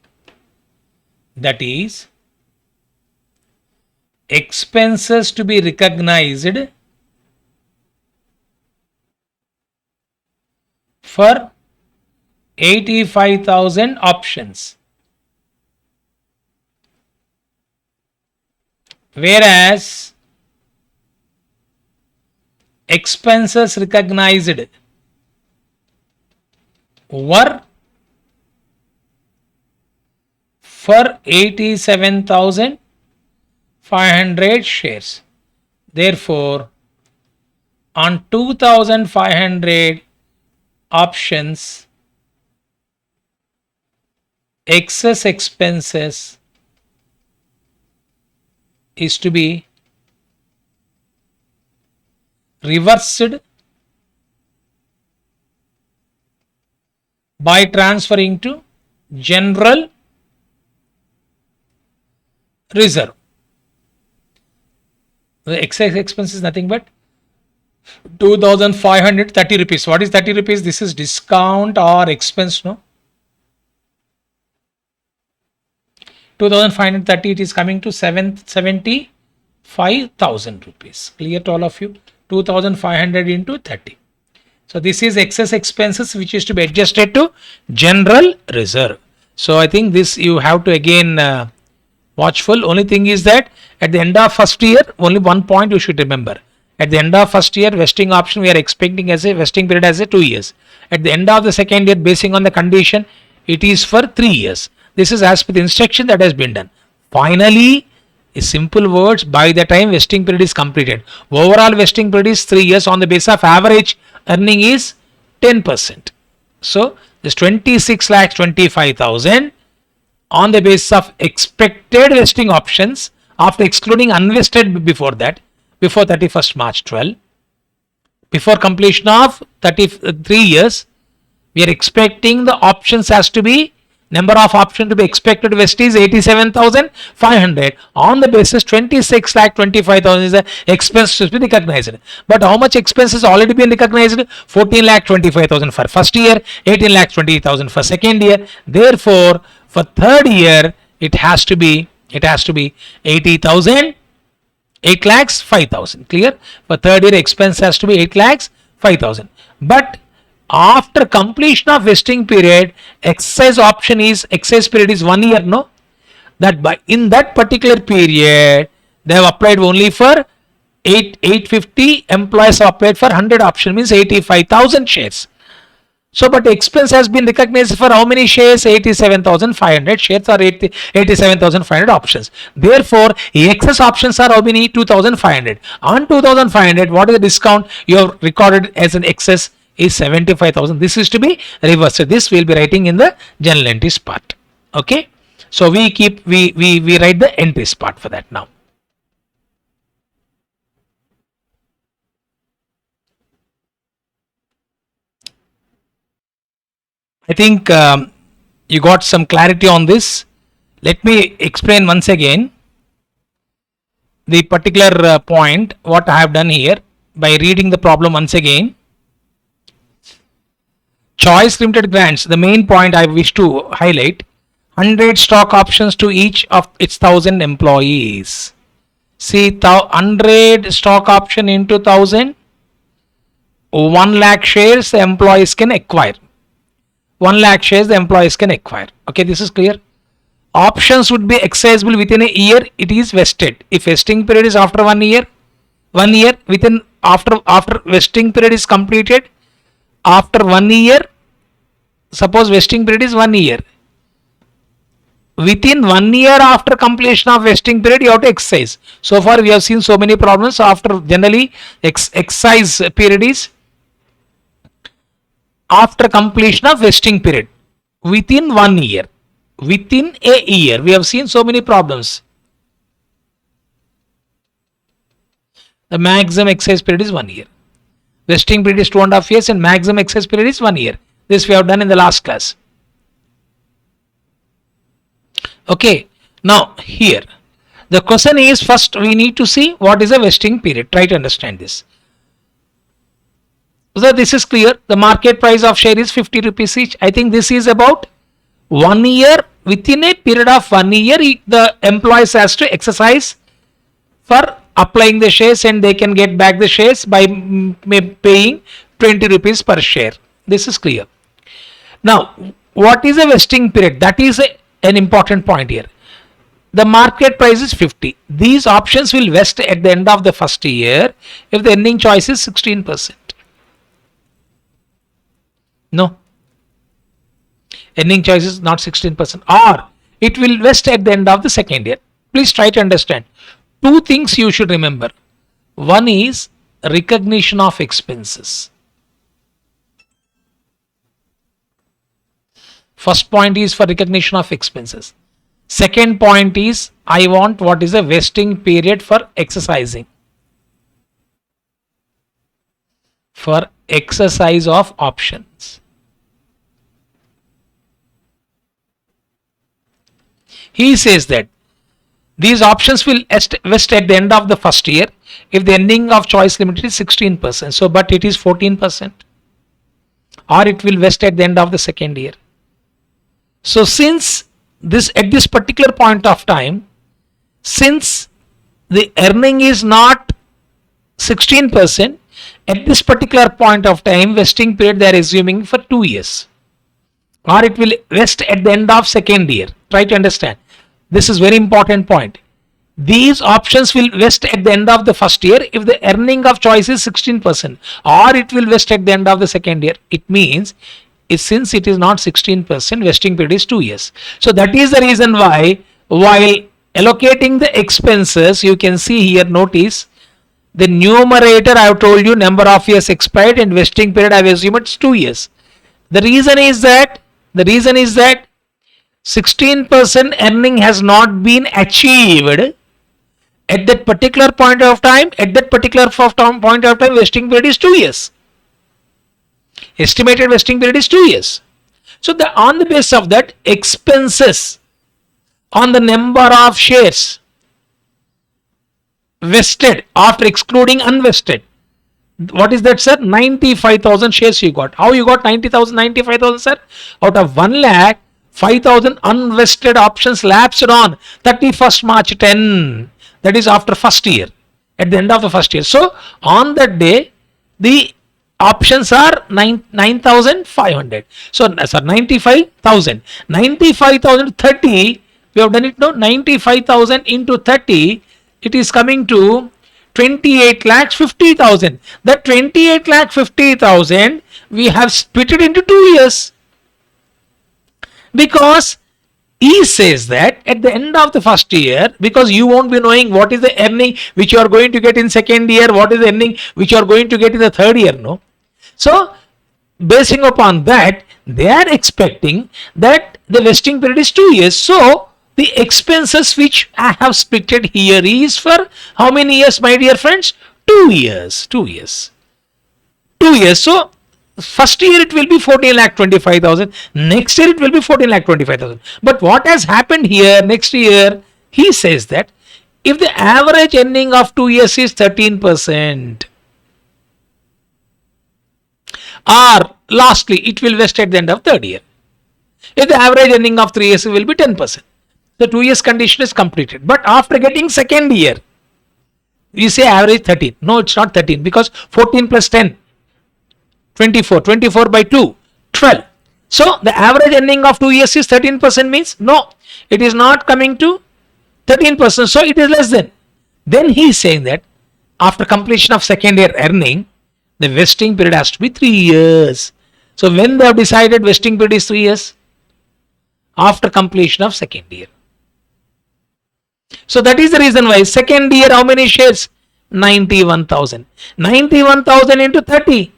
That is expenses to be recognized for 85,000 options, whereas expenses recognized were for 87,500 shares. Therefore, on 2,500 options, excess expenses is to be reversed by transferring to general reserve. The excess expense is nothing but 2,530 rupees. What is 30 rupees? This is discount or expense, no? 2,530, it is coming to 75,000 rupees. Clear to all of you? 2,500 into 30. So this is excess expenses which is to be adjusted to general reserve. So I think this you have to again watchful. Only thing is that at the end of first year, only one point you should remember. At the end of first year, vesting option we are expecting as a vesting period as a 2 years. At the end of the second year, basing on the condition, it is for 3 years. This is as per the instruction that has been done. Finally, in simple words, by the time vesting period is completed, overall vesting period is 3 years. On the basis of average earning is 10%. So this 26,25,000 on the basis of expected vesting options after excluding unvested before that, before 31st March 12, before completion of 33 years, we are expecting the options has to be, number of options to be expected to vest is 87,500. On the basis 26,25,000 is the expense to be recognized. But how much expense has already been recognized? 14,25,000 for first year, 18,20,000 for second year. Therefore, for third year, it has to be 80,000. 8 lakhs 5,000. Clear? For third year expense has to be 8 lakhs 5,000. But after completion of vesting period, exercise period is 1 year, no? That by in that particular period, they have applied only for 850 employees have applied for 100 option, means 85,000 shares. So, but expense has been recognized for how many shares? 87,500 shares or 87,500 options. Therefore, excess options are how many? 2,500. On 2,500, what is the discount you have recorded as an excess? Is 75,000. This is to be reversed. This we will be writing in the general entries part. Okay. So we write the entries part for that now. I think you got some clarity on this. Let me explain once again the particular point what I have done here by reading the problem once again. Choice limited grants, the main point I wish to highlight, 100 stock options to each of its 1,000 employees. See, 100 stock option into 1,000, 1 lakh shares the employees can acquire. 1 lakh shares the employees can acquire. Okay, this is clear. Options would be exercisable within a year. It is vested. If vesting period is after 1 year, within after vesting period is completed, after 1 year, suppose vesting period is 1 year. Within 1 year after completion of vesting period, you have to exercise. So far, we have seen so many problems. After generally, exercise period is after completion of vesting period. Within 1 year. Within a year, we have seen so many problems. The maximum exercise period is 1 year. Vesting period is 2.5 years and maximum exercise period is 1 year. This we have done in the last class. Okay. Now here, the question is, first we need to see what is a vesting period. Try to understand this. So this is clear. The market price of share is 50 rupees each. I think this is about 1 year. Within a period of 1 year, the employees has to exercise for applying the shares, and they can get back the shares by paying 20 rupees per share. This is clear. Now, what is a vesting period? That is an important point here. The market price is 50. These options will vest at the end of the first year if the earning choice is 16%. No. Earning choice is not 16%, or it will vest at the end of the second year. Please try to understand. Two things you should remember. One is recognition of expenses. First point is for recognition of expenses. Second point is I want what is a vesting period for exercising. For exercise of options. He says that these options will vest at the end of the first year if the ending of choice limit is 16%. So, but it is 14%. Or it will vest at the end of the second year. So, since this at this particular point of time, since the earning is not 16%, at this particular point of time, vesting period they are assuming for 2 years. Or it will vest at the end of second year. Try to understand. This is very important point. These options will vest at the end of the first year if the earning of choice is 16%, or it will vest at the end of the second year. It means since it is not 16%, vesting period is 2 years. So that is the reason why while allocating the expenses, you can see here, notice the numerator I have told you number of years expired, and vesting period I have assumed it's 2 years. The reason is that 16% earning has not been achieved at that particular point of time. At that particular point of time, vesting period is 2 years. Estimated vesting period is 2 years. So on the basis of that, expenses on the number of shares vested after excluding unvested. What is that, sir? 95,000 shares you got. How you got 90,000, 95,000, sir? Out of 1 lakh, 5,000 unvested options lapsed on 31st March 10. That is after first year, at the end of the first year. So on that day, the options are 9,500. So 95,000. 95,000 30. We have done it now. 95,000 into 30. It is coming to 28 lakhs 50,000. That 28 lakh 50,000 we have split it into 2 years. Because he says that at the end of the first year, because you won't be knowing what is the earning which you are going to get in second year, what is the earning which you are going to get in the third year, no? So, basing upon that, they are expecting that the vesting period is 2 years. So, the expenses which I have splitted here is for how many years, my dear friends? 2 years. 2 years. 2 years. So, first year it will be 14,25,000. Next year it will be 14,25,000. But what has happened here next year? He says that if the average earning of 2 years is 13%, or lastly it will vest at the end of third year. If the average earning of 3 years will be 10%. The 2 years condition is completed. But after getting second year, we say average 13. No, it's not 13 because 14 plus 10. 24. 24 by 2. 12. So, the average earning of 2 years is 13% means no. It is not coming to 13%. So, it is less than. Then he is saying that after completion of second year earning, the vesting period has to be 3 years. So, when they have decided vesting period is 3 years? After completion of second year. So, that is the reason why second year how many shares? 91,000. 91,000 into 30.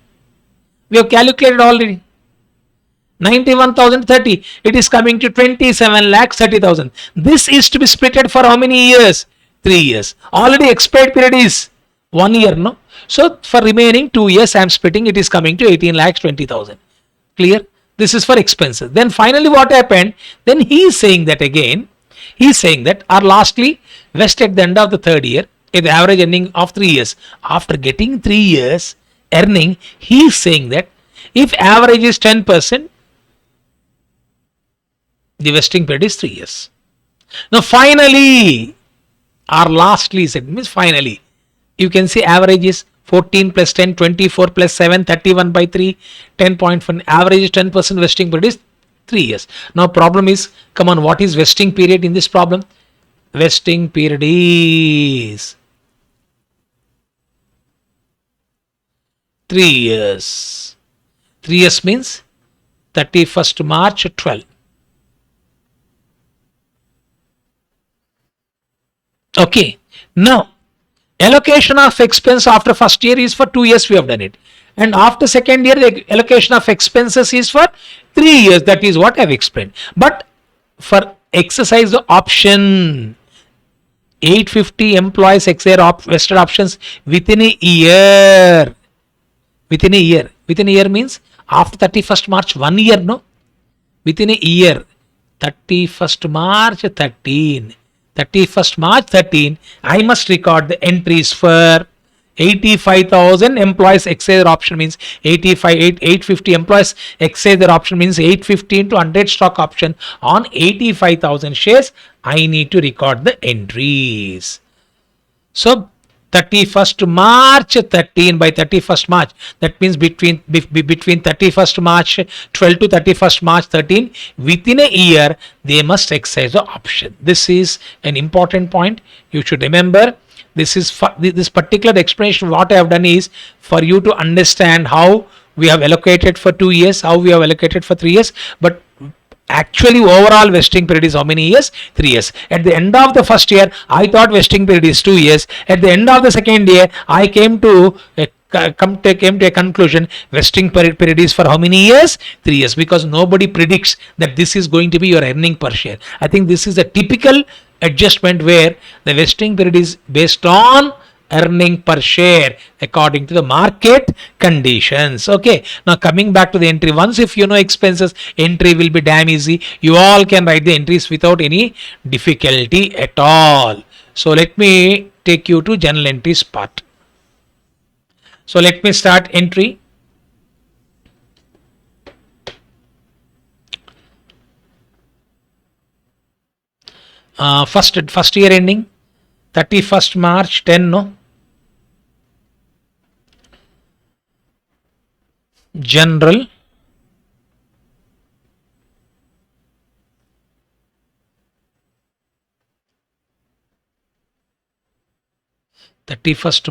We have calculated already. 91,030. It is coming to 27 lakhs 30,000. This is to be splitted for how many years? 3 years. Already expired period is 1 year, no? So for remaining 2 years, I am splitting. It is coming to 18 lakhs 20,000. Clear? This is for expenses. Then finally, what happened? Then he is saying that again. He is saying that, or lastly, vest at the end of the third year, if the average earning of 3 years. After getting 3 years earning, he is saying that if average is 10%, the vesting period is 3 years. Now finally, or lastly said means finally. You can see average is 14 plus 10, 24 plus 7, 31 by 3, 10.1. Average is 10%, vesting period is 3 years. Now problem is, come on, what is vesting period in this problem? Vesting period is 3 years. 3 years means 31st March 12. Okay. Now, allocation of expense after first year is for 2 years we have done it. And after second year, the allocation of expenses is for 3 years. That is what I have explained. But for exercise the option, 850 employees exercise vested options within a year. Within a year. Within a year means after 31st March, 1 year, no? Within a year, 31st March 13. 31st March 13, I must record the entries for 85,000 employees exercise their option means 850 employees exercise their option means 850 into 100 stock option on 85,000 shares. I need to record the entries. So 31st March 13 by 31st March, that means between 31st March 12 to 31st March 13, within a year they must exercise the option. This is an important point you should remember. This particular explanation what I have done is for you to understand how we have allocated for 2 years, how we have allocated for 3 years, but actually overall vesting period is how many years? 3 years. At the end of the first year, I thought vesting period is 2 years. At the end of the second year, I came to a conclusion vesting period is for how many years? 3 years, because nobody predicts that this is going to be your earning per share. I think this is a typical adjustment where the vesting period is based on earning per share according to the market conditions. Okay, now coming back to the entry, once if you know expenses, entry will be damn easy. You all can write the entries without any difficulty at all. So let me take you to journal entries part. So let me start entry. First year ending 31st March 10, no? General,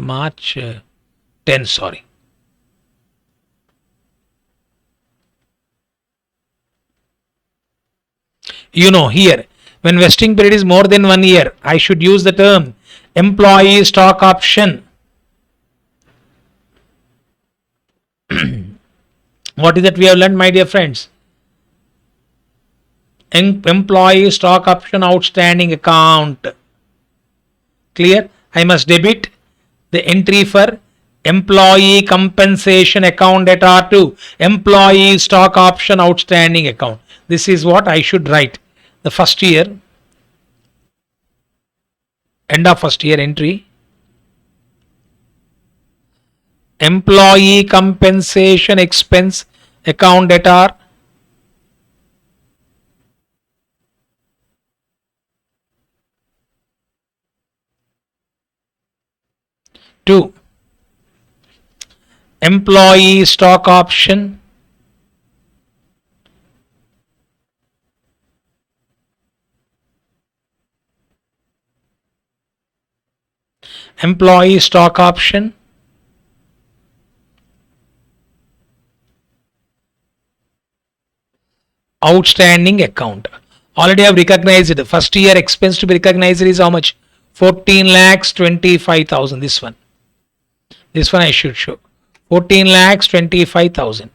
March 10, sorry. You know, here when vesting period is more than 1 year, I should use the term employee stock option. What is that we have learned, my dear friends? Employee stock option outstanding account. Clear? I must debit the entry for employee compensation account at R2, employee stock option outstanding account. This is what I should write. The first year, end of first year entry, employee compensation expense account at R. Two, employee stock option outstanding account. Already I have recognized it. First year expense to be recognized is how much? 14,25,000. This one I should show. 14,25,000.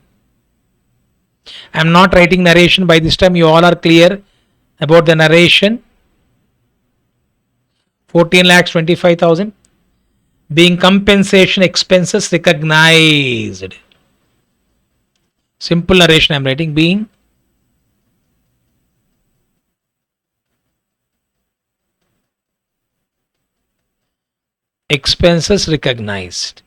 I am not writing narration. By this time you all are clear about the narration. 14,25,000 being compensation expenses recognized. Simple narration I am writing, being expenses recognized.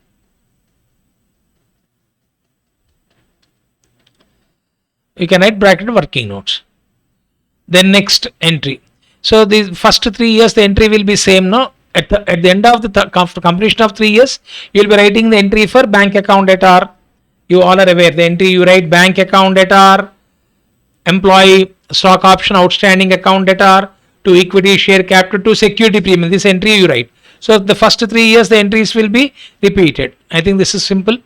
You can write bracket working notes. Then next entry. So the first 3 years the entry will be same, no? at the end of the completion of 3 years, you will be writing the entry for bank account at R. You all are aware the entry you write bank account at R, employee stock option outstanding account at R, to equity share capital to security premium. This entry you write. So the first 3 years the entries will be repeated. I think this is simple.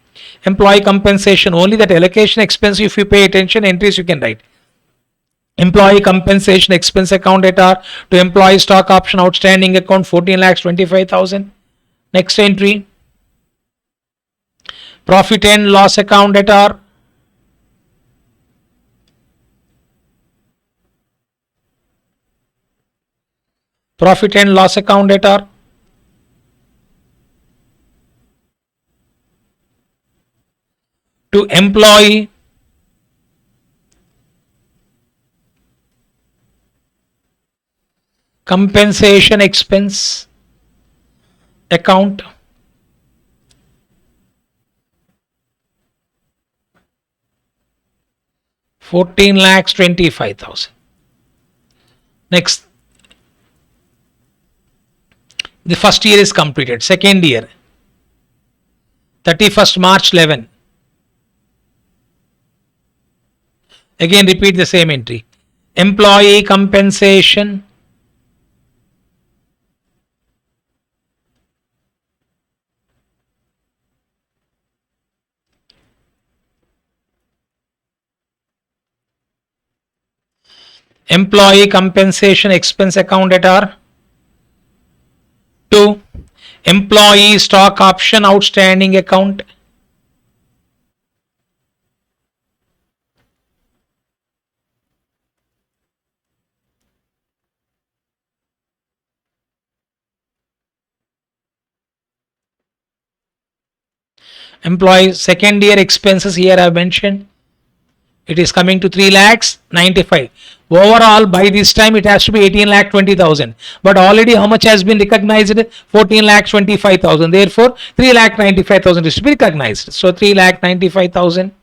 Employee compensation, only that allocation expense, if you pay attention, entries you can write. Employee compensation expense account at R, to employee stock option outstanding account 14,25,000. Next entry. Profit and loss account at R. Profit and loss account at R. To employee compensation expense account. $14,25,000. Next, the first year is completed. Second year, 31st March 11. Again repeat the same entry. Employee compensation expense account at R. 2. Employee stock option outstanding account. Employee second year expenses here I have mentioned. It is coming to 3,95,000. Overall, by this time it has to be 18,20,000. But already how much has been recognized? 14,25,000. Therefore, 3,95,000 is to be recognized. So 3,95,000.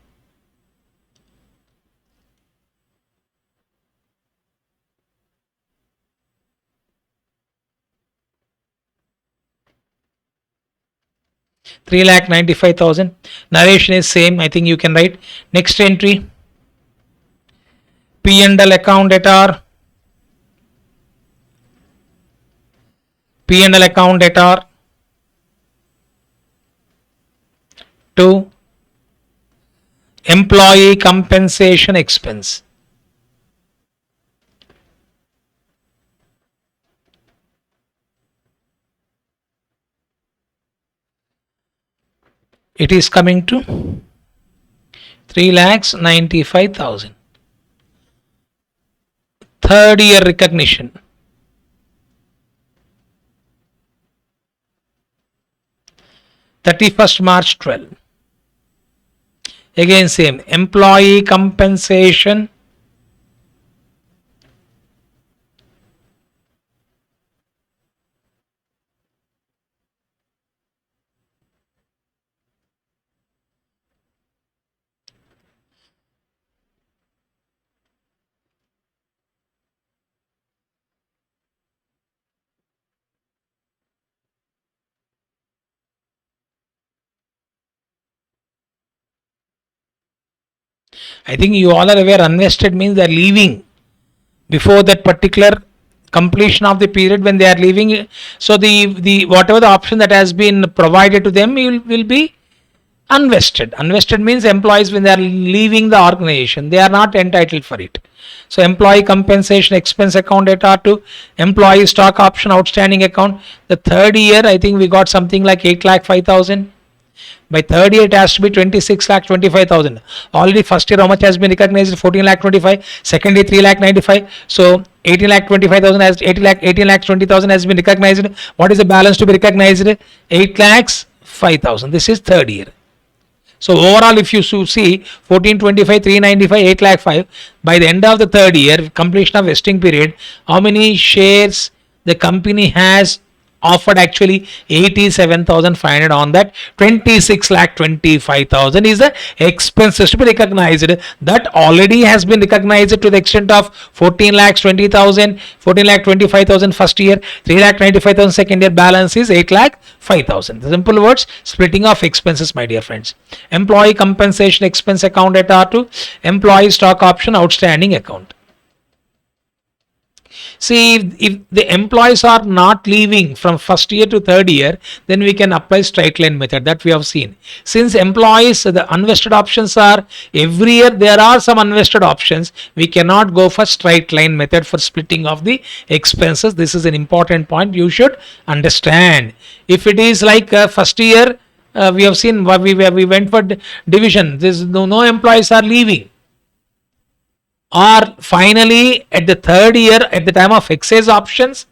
$3,95,000. Narration is same. I think you can write. Next entry. P&L account at R. P&L account at R. 2. Employee compensation expense. It is coming to 3,95,000. Third year recognition. March 12. Again same. Employee compensation I think you all are aware unvested means they are leaving before that particular completion of the period when they are leaving. So the whatever the option that has been provided to them will be unvested. Unvested means employees when they are leaving the organization, they are not entitled for it. So employee compensation expense account at R2, employee stock option outstanding account. The third year I think we got something like 8,05,000. By third year it has to be 26,25,000. Already first year how much has been recognized? 14,25,000. Second year 3,95,000. So 18,25,000 as 18,20,000 has been recognized. What is the balance to be recognized? 8,05,000. This is third year. So overall if you see 14,25, 395, 8,05,000, by the end of the third year completion of vesting period, how many shares the company has offered actually 87,500 on that. 26,25,000 is the expenses to be recognized. That already has been recognized to the extent of 14,20,000, 14,25,000 first year, 3,95,000 second year. Balance is 8,05,000. The simple words, splitting of expenses, my dear friends. Employee compensation expense account at R2, employee stock option outstanding account. See, if the employees are not leaving from first year to third year, then we can apply straight line method that we have seen. Since employees, the unvested options are every year, there are some unvested options. We cannot go for straight line method for splitting of the expenses. This is an important point you should understand. If it is like first year, we have seen we went for division. There's no employees are leaving. Or finally at the third year, at the time of excess options,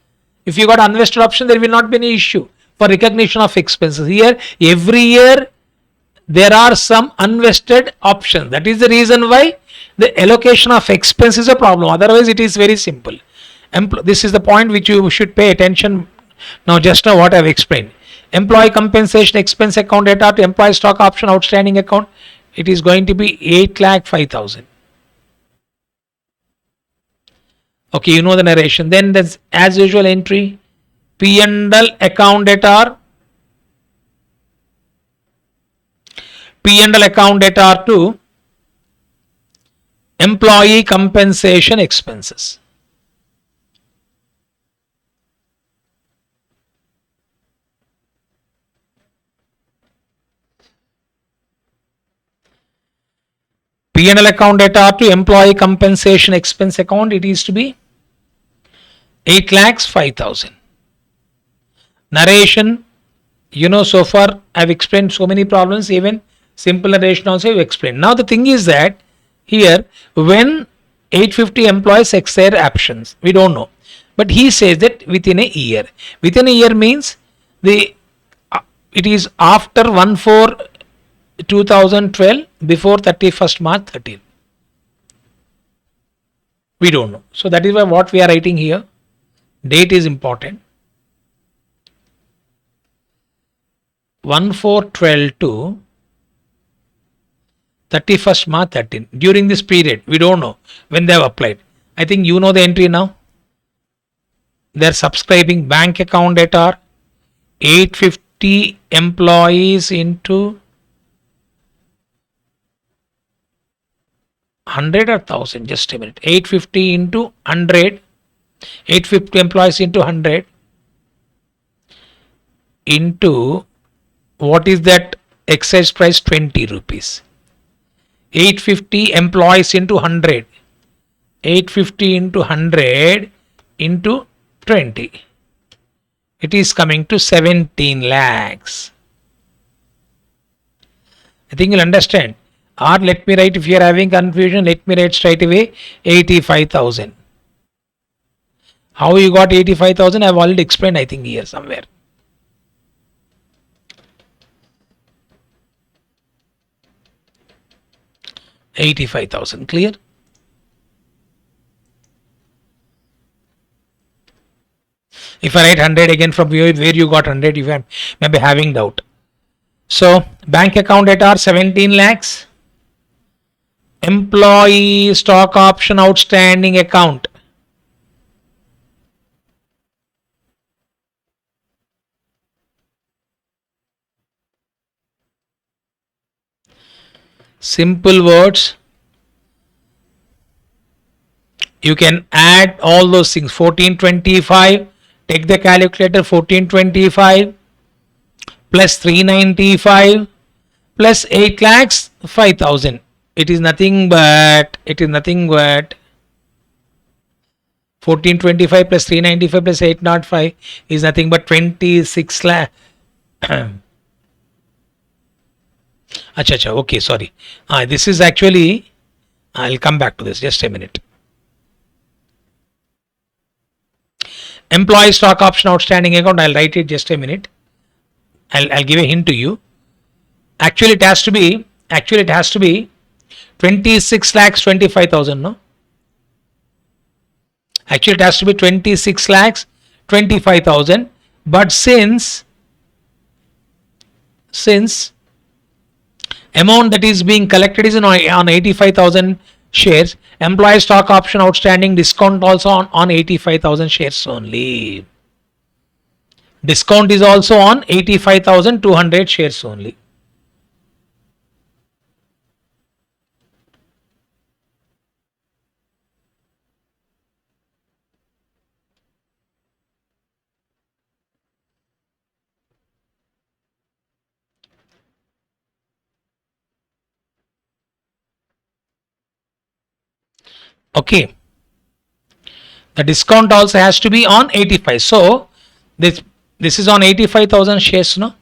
if you got unvested option, there will not be any issue for recognition of expenses. Here every year there are some unvested options. That is the reason why the allocation of expense is a problem. Otherwise it is very simple. This is the point which you should pay attention now. Just now what I have explained. Employee compensation expense account data to employee stock option outstanding account, it is going to be 8,05,000. Okay, you know the narration. Then there's as usual entry, P&L account data, P&L account data to employee compensation expenses. P&L account data to employee compensation expense account, it is to be 8,05,000. Narration, you know, so far I've explained so many problems, even simple narration also I've explained. Now the thing is that here when 850 employees ex their options, we don't know, but he says that within a year. Within a year means it is after 1/4/2012 before 31st March 13. We don't know. So that is why what we are writing here, date is important. 1/4/12 to 31st March 13. During this period, we don't know when they have applied. I think you know the entry now. They are subscribing bank account data, 850 employees into 100 or 1000, just a minute. 850 into 100, 850 employees into 100 into what is that excise price, 20 rupees. 850 employees into 100, 850 into 100 into 20. It is coming to 17 lakhs. I think you'll understand. Or let me write, if you are having confusion, let me write straight away 85,000. How you got 85,000? I have already explained, I think, here somewhere. $85,000, clear? If I write 100 again, from where you got 100, you may be having doubt. So bank account data are 17 lakhs. Employee stock option outstanding account, simple words, you can add all those things. 1425, take the calculator. 1425 plus 395 plus 8 lakhs 5,000. It is nothing but 1425 plus 395 plus 805 is nothing but 26 lakh. Acha, okay, sorry. This is actually, I'll come back to this, just a minute. Employee stock option outstanding account, I'll write it, just a minute. I'll give a hint to you. Actually it has to be 26 lakhs 25,000, no? Actually it has to be 26 lakhs 25,000, But since amount that is being collected is on 85,000 shares, employee stock option outstanding discount also on 85,000 shares only. Discount is also on 85,200 shares only. Okay. The discount also has to be on 85. So this is on 85,000 shares, no?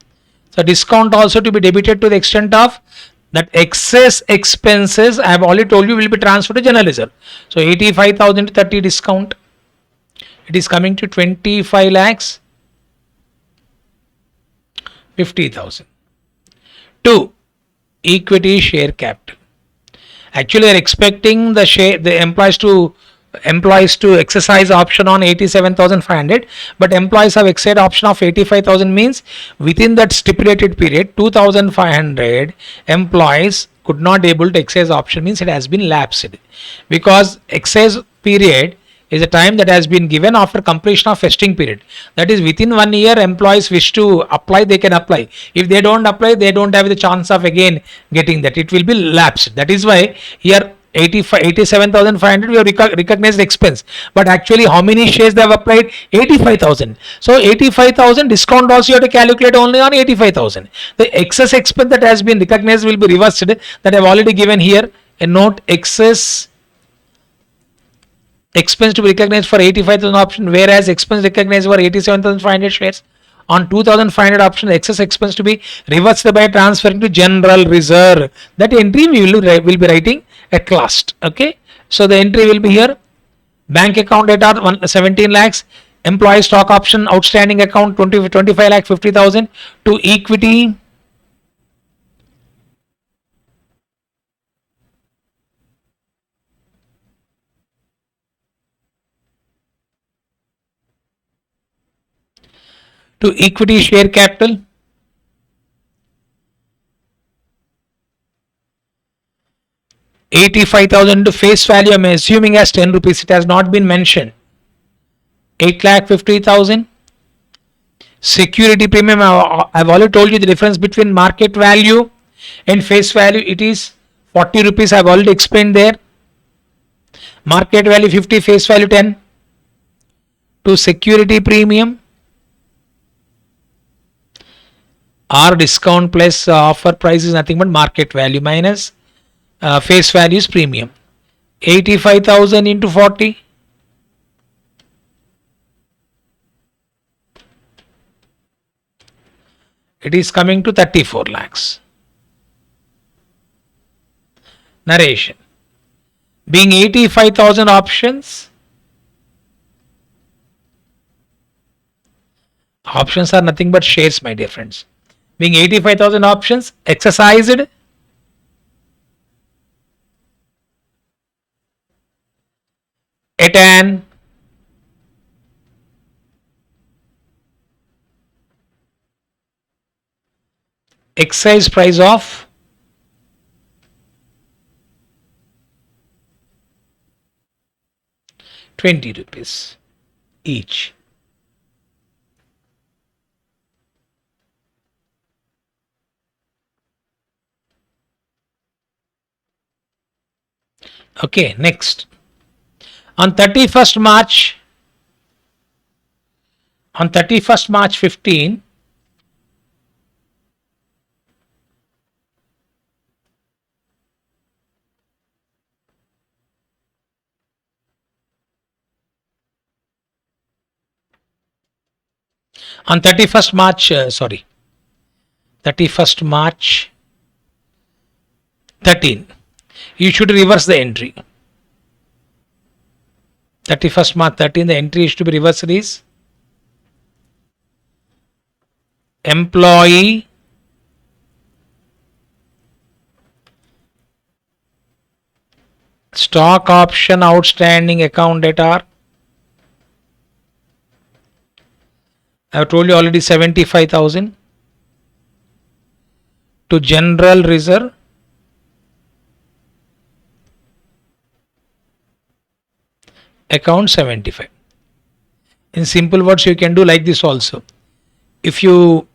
So discount also to be debited to the extent of that excess expenses I have already told you will be transferred to general reserve. So 85,000 to 30 discount, it is coming to 25 lakhs 50,000. 2. Equity share capital. Actually, they are expecting the employees to exercise option on 87,500, but employees have exercised option of 85,000, means within that stipulated period 2,500 employees could not able to exercise option, means it has been lapsed, because exercise period is a time that has been given after completion of vesting period. That is, within 1 year employees wish to apply, they can apply. If they don't apply, they don't have the chance of again getting that, it will be lapsed. That is why here 87,500 we have recognized expense, but actually how many shares they have applied? 85,000. So 85,000 discount also you have to calculate only on 85,000. The excess expense that has been recognized will be reversed, that I have already given here a note. Excess expense to be recognized for 85,000 option, whereas expense recognized for 87,500 shares. On 2,500 option, excess expense to be reversed by transferring to general reserve. That entry we will be writing at last. Okay, so the entry will be here: bank account data 17 lakhs, employee stock option outstanding account 25 lakh 50,000, to equity share capital 85,000 to face value, I am assuming as 10 rupees, it has not been mentioned. 8,50,000. Security premium, I have already told you the difference between market value and face value, it is 40 rupees. I have already explained there. Market value 50, face value 10. To security premium or discount plus offer price is nothing but market value minus face value is premium. 85,000 into 40, it is coming to 34 lakhs. Narration: being 85,000 options are nothing but shares, my dear friends. Being 85,000 options exercised at an exercise price of 20 rupees each. Okay, next. On 31st March 15, on 31st March 31st March 13, you should reverse the entry. 31st March 13, the entry is to be reversed is employee stock option outstanding account data I have told you already 75,000 to general reserve account 75. In simple words, you can do like this also. If you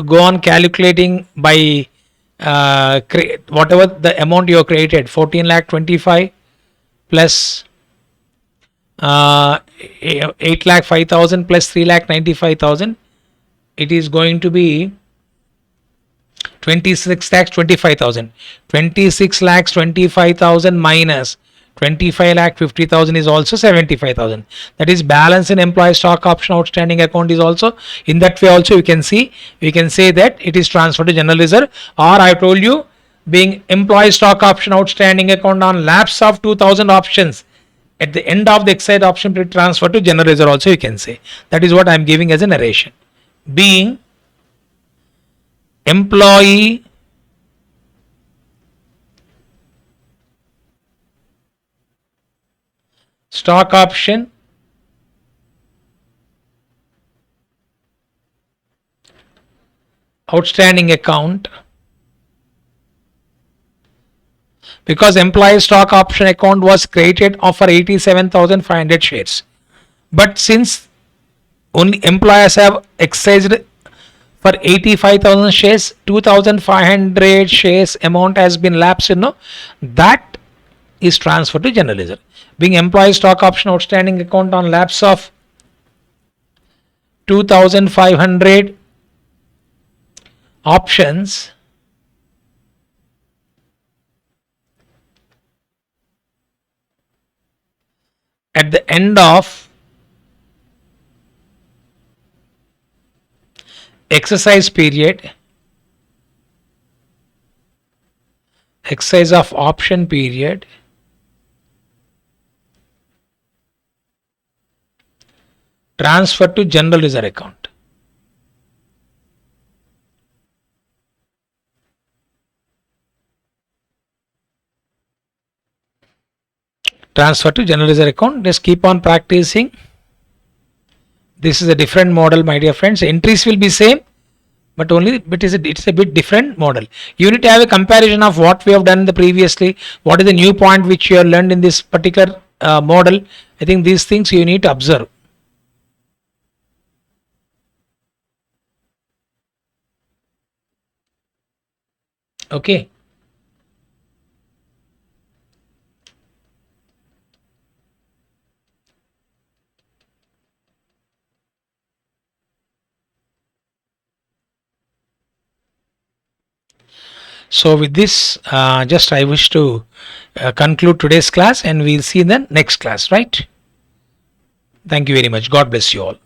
go on calculating by whatever the amount you have created, 14 lakh 25 plus 8 lakh 5,000 plus 3 lakh 95,000, it is going to be 26 lakhs 25,000. 26 lakhs 25,000 minus 25 lakh 50,000 is also 75,000. That is balance in employee stock option outstanding account is also in that way. Also, we can say that it is transferred to general reserve, or I told you, being employee stock option outstanding account on lapse of 2,000 options at the end of the exercise option period, transfer to general reserve also you can say. That is what I am giving as a narration. Being employee stock option outstanding account, because employee stock option account was created for 87,500 shares, but since only employers have exercised for 85,000 shares, 2,500 shares amount has been lapsed, that is transferred to general reserve. Being employee stock option outstanding account on lapse of 2,500 options, at the end of exercise period, exercise of option period, transfer to general reserve account. Transfer to general reserve account. Just keep on practicing. This is a different model, my dear friends. Entries will be same, but it's a bit different model. You need to have a comparison of what we have done previously. What is the new point which you have learned in this particular model? I think these things you need to observe. Okay. So with this, just I wish to conclude today's class, and we'll see in the next class, right? Thank you very much. God bless you all.